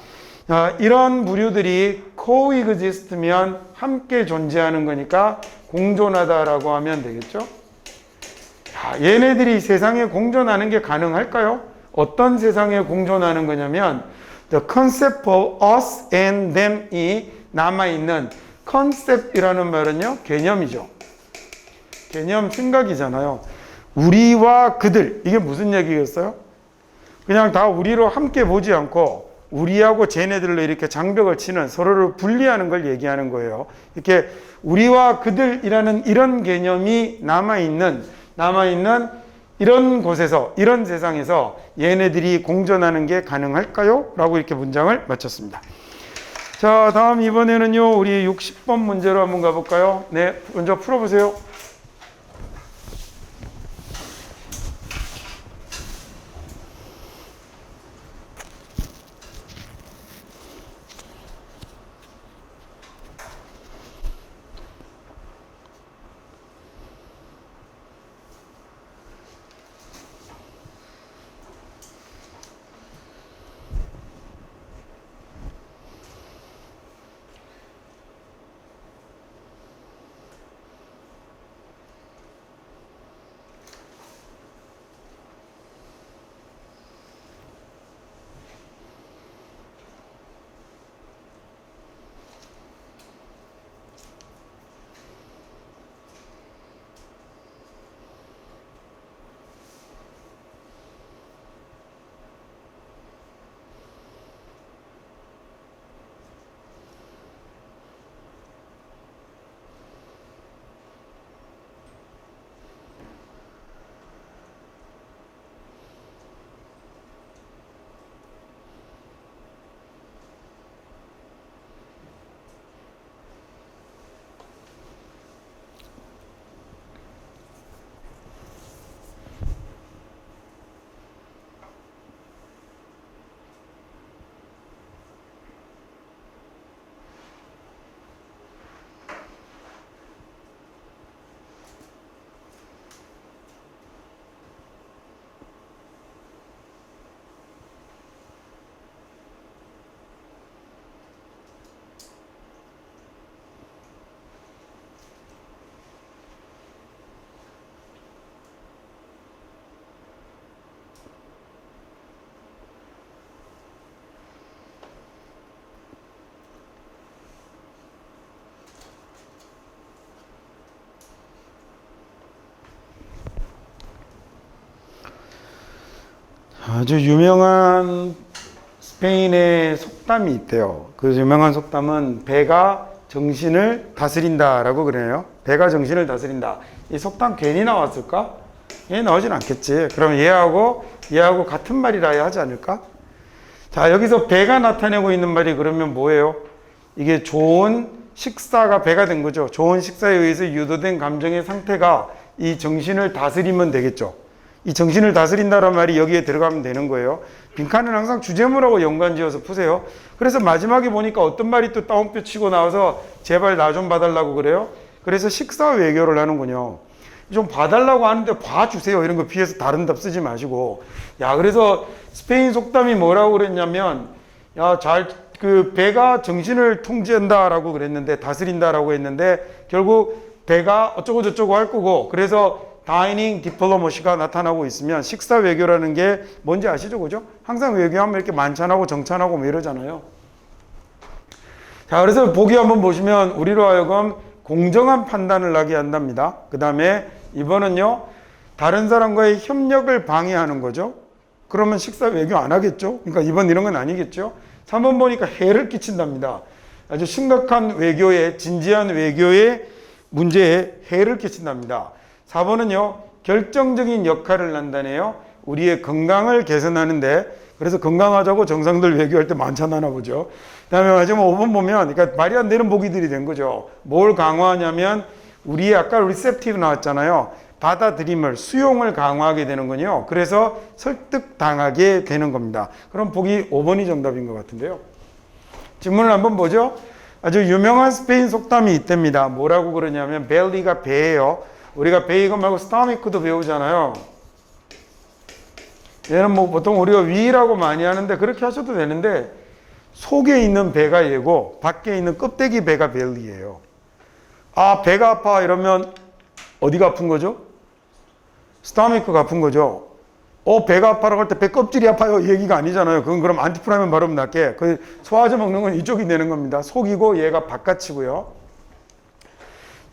이런 부류들이 coexist면 함께 존재하는 거니까 공존하다라고 하면 되겠죠. 야, 얘네들이 세상에 공존하는 게 가능할까요? 어떤 세상에 공존하는 거냐면 the concept of us and them이 남아있는 concept이라는 말은요, 개념이죠. 개념 생각이잖아요. 우리와 그들, 이게 무슨 얘기겠어요? 그냥 다 우리로 함께 보지 않고 우리하고 쟤네들로 이렇게 장벽을 치는, 서로를 분리하는 걸 얘기하는 거예요. 이렇게 우리와 그들이라는 이런 개념이 남아있는 이런 곳에서, 이런 세상에서 얘네들이 공존하는 게 가능할까요? 라고 이렇게 문장을 마쳤습니다. 자, 다음 이번에는요, 우리 60번 문제로 한번 가볼까요? 네, 먼저 풀어보세요. 아주 유명한 스페인의 속담이 있대요. 그 유명한 속담은 배가 정신을 다스린다라고 그래요. 배가 정신을 다스린다. 이 속담 괜히 나왔을까? 얘 나오진 않겠지. 그럼 얘하고 같은 말이라 해야 하지 않을까? 자, 여기서 배가 나타내고 있는 말이 그러면 뭐예요? 이게 좋은 식사가 배가 된 거죠. 좋은 식사에 의해서 유도된 감정의 상태가 이 정신을 다스리면 되겠죠. 이 정신을 다스린다는 말이 여기에 들어가면 되는 거예요. 빈칸은 항상 주제문하고 연관지어서 푸세요. 그래서 마지막에 보니까 어떤 말이 또 따옴표 치고 나와서 제발 나 좀 봐달라고 그래요. 그래서 식사 외교를 하는군요. 좀 봐달라고 하는데 봐주세요. 이런 거 피해서 다른 답 쓰지 마시고. 야, 그래서 스페인 속담이 뭐라고 그랬냐면, 야, 그 배가 정신을 통제한다라고 그랬는데, 다스린다라고 했는데, 결국 배가 어쩌고 저쩌고 할 거고, 그래서 다이닝 디플로머시가 나타나고 있으면 식사 외교라는 게 뭔지 아시죠? 그죠? 항상 외교하면 이렇게 만찬하고 정찬하고 뭐 이러잖아요. 자, 그래서 보기 한번 보시면 우리로 하여금 공정한 판단을 하게 한답니다. 그 다음에 이번은요, 다른 사람과의 협력을 방해하는 거죠. 그러면 식사 외교 안 하겠죠? 그러니까 이번 이런 건 아니겠죠? 3번 보니까 해를 끼친답니다. 아주 심각한 외교에, 진지한 외교의 문제에 해를 끼친답니다. 4번은요, 결정적인 역할을 한다네요. 우리의 건강을 개선하는데, 그래서 건강하자고 정상들 외교할 때 많잖아 보죠. 그 다음에 마지막 5번 보면, 그러니까 말이 안 되는 보기들이 된 거죠. 뭘 강화하냐면, 우리의 아까 리셉티브 나왔잖아요. 받아들임을, 수용을 강화하게 되는군요. 그래서 설득당하게 되는 겁니다. 그럼 보기 5번이 정답인 것 같은데요. 질문을 한번 보죠. 아주 유명한 스페인 속담이 있답니다. 뭐라고 그러냐면, 벨리가 배예요. 우리가 배 이거 말고 스타미크도 배우잖아요. 얘는 뭐 보통 우리가 위라고 많이 하는데 그렇게 하셔도 되는데, 속에 있는 배가 얘고 밖에 있는 껍데기 배가 벨리예요. 아, 배가 아파 이러면 어디가 아픈 거죠? 스타미크가 아픈 거죠. 배가 아파라고 할 때 배 껍질이 아파요 이 얘기가 아니잖아요. 그건 그럼 안티프라면 바르면 낫게. 그 소화제 먹는 건 이쪽이 되는 겁니다. 속이고 얘가 바깥이고요.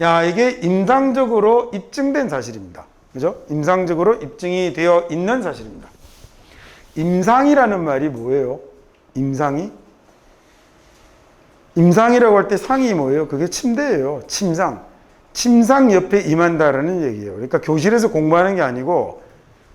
야, 이게 임상적으로 입증된 사실입니다. 그죠? 임상적으로 입증이 되어 있는 사실입니다. 임상이라는 말이 뭐예요? 임상이? 임상이라고 할 때 상이 뭐예요? 그게 침대예요. 침상. 침상 옆에 임한다라는 얘기예요. 그러니까 교실에서 공부하는 게 아니고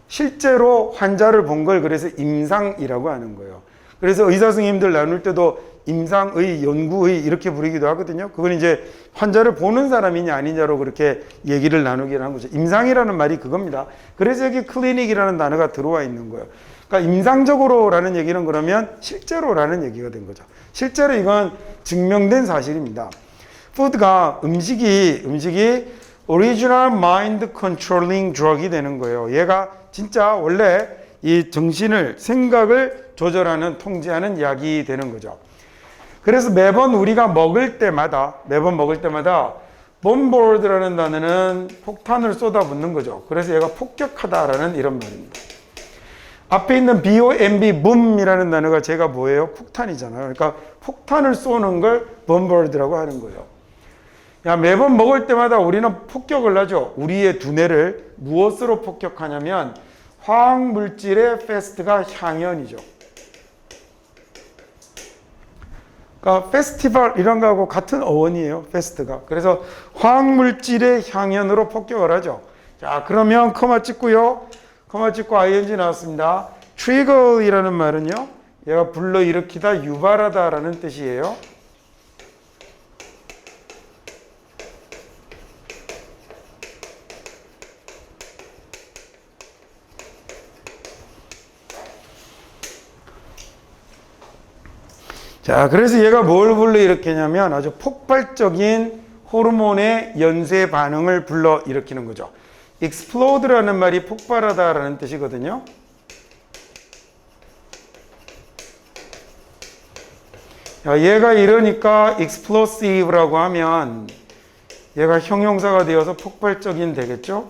실제로 환자를 본 걸 그래서 임상이라고 하는 거예요. 그래서 의사 선생님들 나눌 때도 임상의, 연구의 이렇게 부르기도 하거든요. 그건 이제 환자를 보는 사람이냐 아니냐로 그렇게 얘기를 나누기를 한 거죠. 임상이라는 말이 그겁니다. 그래서 여기 클리닉이라는 단어가 들어와 있는 거예요. 그러니까 임상적으로라는 얘기는 그러면 실제로라는 얘기가 된 거죠. 실제로 이건 증명된 사실입니다. 푸드가 음식이 Original Mind Controlling Drug이 되는 거예요. 얘가 진짜 원래 이 정신을, 생각을 조절하는, 통제하는 약이 되는 거죠. 그래서 매번 우리가 먹을 때마다 bombardra는 단어는 폭탄을 쏟아붓는 거죠. 그래서 얘가 폭격하다라는 이런 말입니다. 앞에 있는 bomb, boom이라는 단어가 제가 뭐예요? 폭탄이잖아요. 그러니까 폭탄을 쏘는 걸 bombardra고 하는 거예요. 야, 매번 먹을 때마다 우리는 폭격을 하죠. 우리의 두뇌를 무엇으로 폭격하냐면 화학물질의 패스트가 향연이죠. 그러니까 페스티벌 이런 거하고 같은 어원이에요. 페스트가. 그래서 화학물질의 향연으로 폭격을 하죠. 자, 그러면 커마 찍고요. 커마 찍고 ing 나왔습니다. trigger이라는 말은요, 얘가 불러일으키다, 유발하다라는 뜻이에요. 자, 그래서 얘가 뭘 불러일으키냐면 아주 폭발적인 호르몬의 연쇄 반응을 불러일으키는 거죠. explode라는 말이 폭발하다라는 뜻이거든요. 자, 얘가 이러니까 explosive라고 하면 얘가 형용사가 되어서 폭발적인 되겠죠.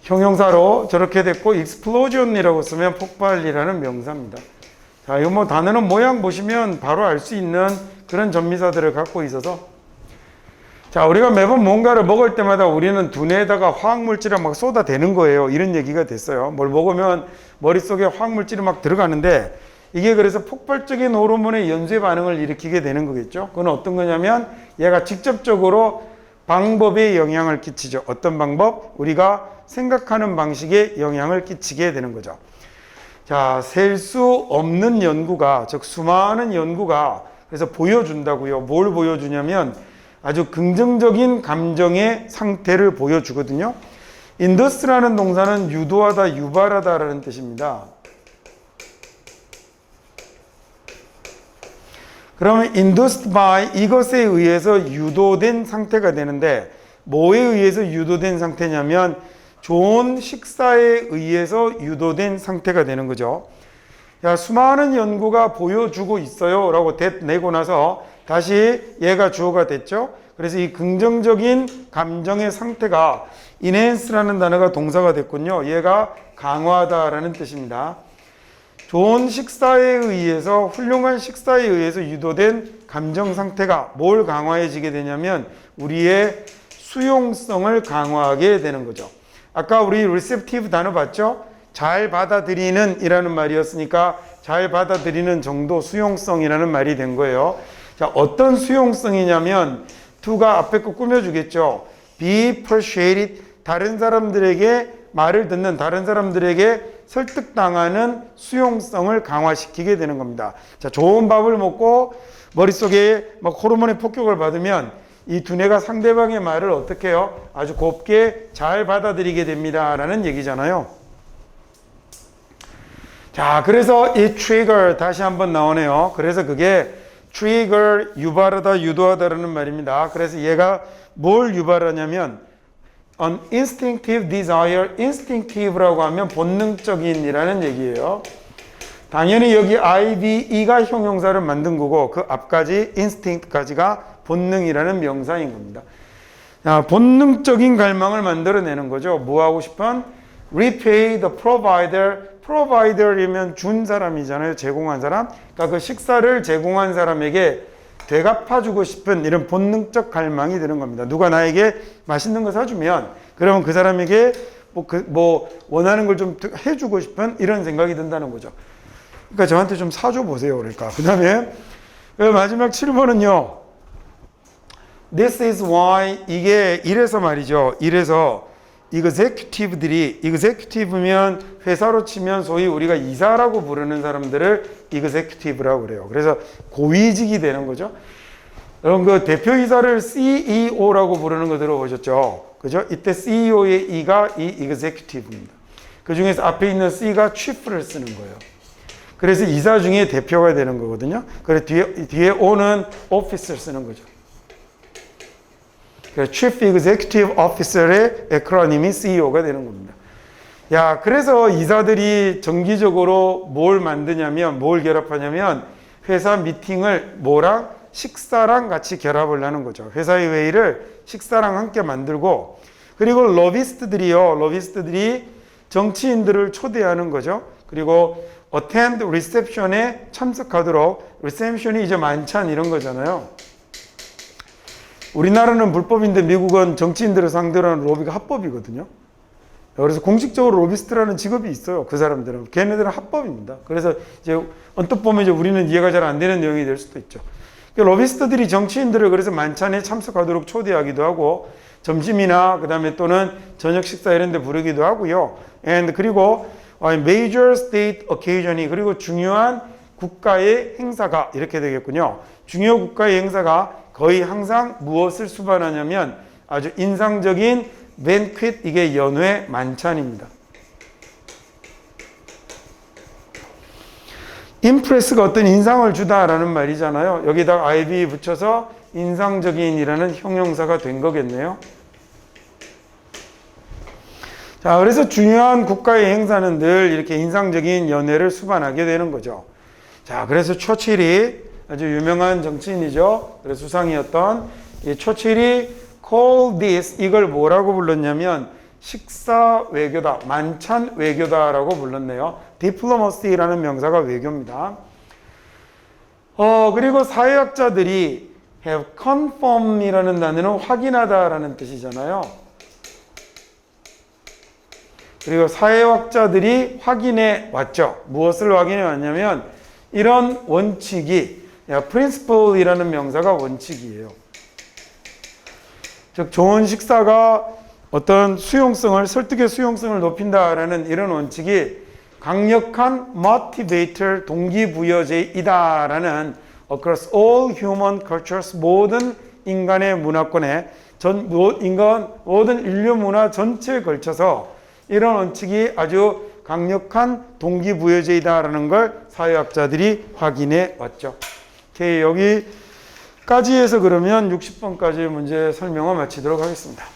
형용사로 저렇게 됐고 explosion이라고 쓰면 폭발이라는 명사입니다. 자, 이거 뭐 단어는 모양 보시면 바로 알 수 있는 그런 전미사들을 갖고 있어서, 자, 우리가 매번 뭔가를 먹을 때마다 우리는 두뇌에다가 화학물질을 막 쏟아대는 거예요. 이런 얘기가 됐어요. 뭘 먹으면 머릿속에 화학물질이 막 들어가는데 이게 그래서 폭발적인 호르몬의 연쇄 반응을 일으키게 되는 거겠죠. 그건 어떤 거냐면 얘가 직접적으로 방법에 영향을 끼치죠. 어떤 방법? 우리가 생각하는 방식에 영향을 끼치게 되는 거죠. 자, 셀 수 없는 연구가, 즉 수많은 연구가 그래서 보여준다고요. 뭘 보여주냐면 아주 긍정적인 감정의 상태를 보여주거든요. 인더스라는 동사는 유도하다, 유발하다라는 뜻입니다. 그러면 induced by 이것에 의해서 유도된 상태가 되는데 뭐에 의해서 유도된 상태냐면 좋은 식사에 의해서 유도된 상태가 되는 거죠. 야, 수많은 연구가 보여주고 있어요 라고 내고 나서 다시 얘가 주어가 됐죠. 그래서 이 긍정적인 감정의 상태가 enhance라는 단어가 동사가 됐군요. 얘가 강화하다라는 뜻입니다. 좋은 식사에 의해서, 훌륭한 식사에 의해서 유도된 감정 상태가 뭘 강화해지게 되냐면 우리의 수용성을 강화하게 되는 거죠. 아까 우리 receptive 단어 봤죠? 잘 받아들이는 이라는 말이었으니까 잘 받아들이는 정도, 수용성이라는 말이 된 거예요. 자, 어떤 수용성이냐면 to가 앞에 거 꾸며주겠죠. be persuaded, 다른 사람들에게 말을 듣는, 다른 사람들에게 설득당하는 수용성을 강화시키게 되는 겁니다. 자, 좋은 밥을 먹고 머릿속에 막 호르몬의 폭격을 받으면 이 두뇌가 상대방의 말을 어떻게 해요? 아주 곱게 잘 받아들이게 됩니다 라는 얘기잖아요. 자, 그래서 이 trigger 다시 한번 나오네요. 그래서 그게 trigger, 유발하다, 유도하다라는 말입니다. 그래서 얘가 뭘 유발하냐면 an instinctive desire, instinctive라고 하면 본능적인이라는 얘기예요. 당연히 여기 IDE가 형용사를 만든 거고 그 앞까지 instinct까지가 본능이라는 명사인 겁니다. 자, 본능적인 갈망을 만들어내는 거죠. 뭐 하고 싶은? repay the provider, provider이면 준 사람이잖아요. 제공한 사람. 그러니까 그 식사를 제공한 사람에게 되갚아주고 싶은 이런 본능적 갈망이 드는 겁니다. 누가 나에게 맛있는 거 사주면 그러면 그 사람에게 뭐 원하는 걸 좀 해주고 싶은 이런 생각이 든다는 거죠. 그러니까 저한테 좀 사줘 보세요. 그러니까 그 다음에 마지막 7번은요. This is why, 이게 이래서 말이죠. 이래서 executive들이, executive면 회사로 치면 소위 우리가 이사라고 부르는 사람들을 executive라고 그래요. 그래서 고위직이 되는 거죠. 여러분 그 대표이사를 CEO라고 부르는 거 들어보셨죠? 그죠? 이때 CEO의 E가 이 executive입니다. 그 중에서 앞에 있는 C가 chief를 쓰는 거예요. 그래서 이사 중에 대표가 되는 거거든요. 그래서 뒤에 O는 officer 쓰는 거죠. 그래서 Chief Executive Officer의 에크로님이 CEO가 되는 겁니다. 야, 그래서 이사들이 정기적으로 뭘 만드냐면, 뭘 결합하냐면, 회사 미팅을 뭐랑? 식사랑 같이 결합을 하는 거죠. 회사의 회의를 식사랑 함께 만들고, 그리고 러비스트들이 정치인들을 초대하는 거죠. 그리고 attend reception에 참석하도록, reception이 이제 만찬 이런 거잖아요. 우리나라는 불법인데 미국은 정치인들을 상대로 하는 로비가 합법이거든요. 그래서 공식적으로 로비스트라는 직업이 있어요. 그 사람들은. 걔네들은 합법입니다. 그래서 이제 언뜻 보면 이제 우리는 이해가 잘 안 되는 내용이 될 수도 있죠. 로비스트들이 정치인들을 그래서 만찬에 참석하도록 초대하기도 하고 점심이나 그다음에 또는 저녁 식사 이런 데 부르기도 하고요. 그리고 major state occasion이 그리고 중요한 국가의 행사가 이렇게 되겠군요. 중요 국가의 행사가 거의 항상 무엇을 수반하냐면 아주 인상적인 banquet, 이게 연회 만찬입니다. impress가 어떤 인상을 주다라는 말이잖아요. 여기다가 ing 붙여서 인상적인이라는 형용사가 된 거겠네요. 자, 그래서 중요한 국가의 행사는 늘 이렇게 인상적인 연회를 수반하게 되는 거죠. 자, 그래서 처칠이 아주 유명한 정치인이죠. 그래서 수상이었던 이 처칠이 call this, 이걸 뭐라고 불렀냐면 식사 외교다, 만찬 외교다라고 불렀네요. diplomacy라는 명사가 외교입니다. 그리고 사회학자들이 have confirm이라는 단어는 확인하다라는 뜻이잖아요. 그리고 사회학자들이 확인해 왔죠. 무엇을 확인해 왔냐면 이런 원칙이 principle이라는 명사가 원칙이에요. 즉 좋은 식사가 어떤 수용성을 설득의 수용성을 높인다라는 이런 원칙이 강력한 motivator 동기부여제이다라는 across all human cultures 모든 인간의 문화권에 모든 인류 문화 전체에 걸쳐서 이런 원칙이 아주 강력한 동기부여제이다라는 걸 사회학자들이 확인해 왔죠. 오케이, 여기까지 해서 그러면 60번까지 문제 설명을 마치도록 하겠습니다.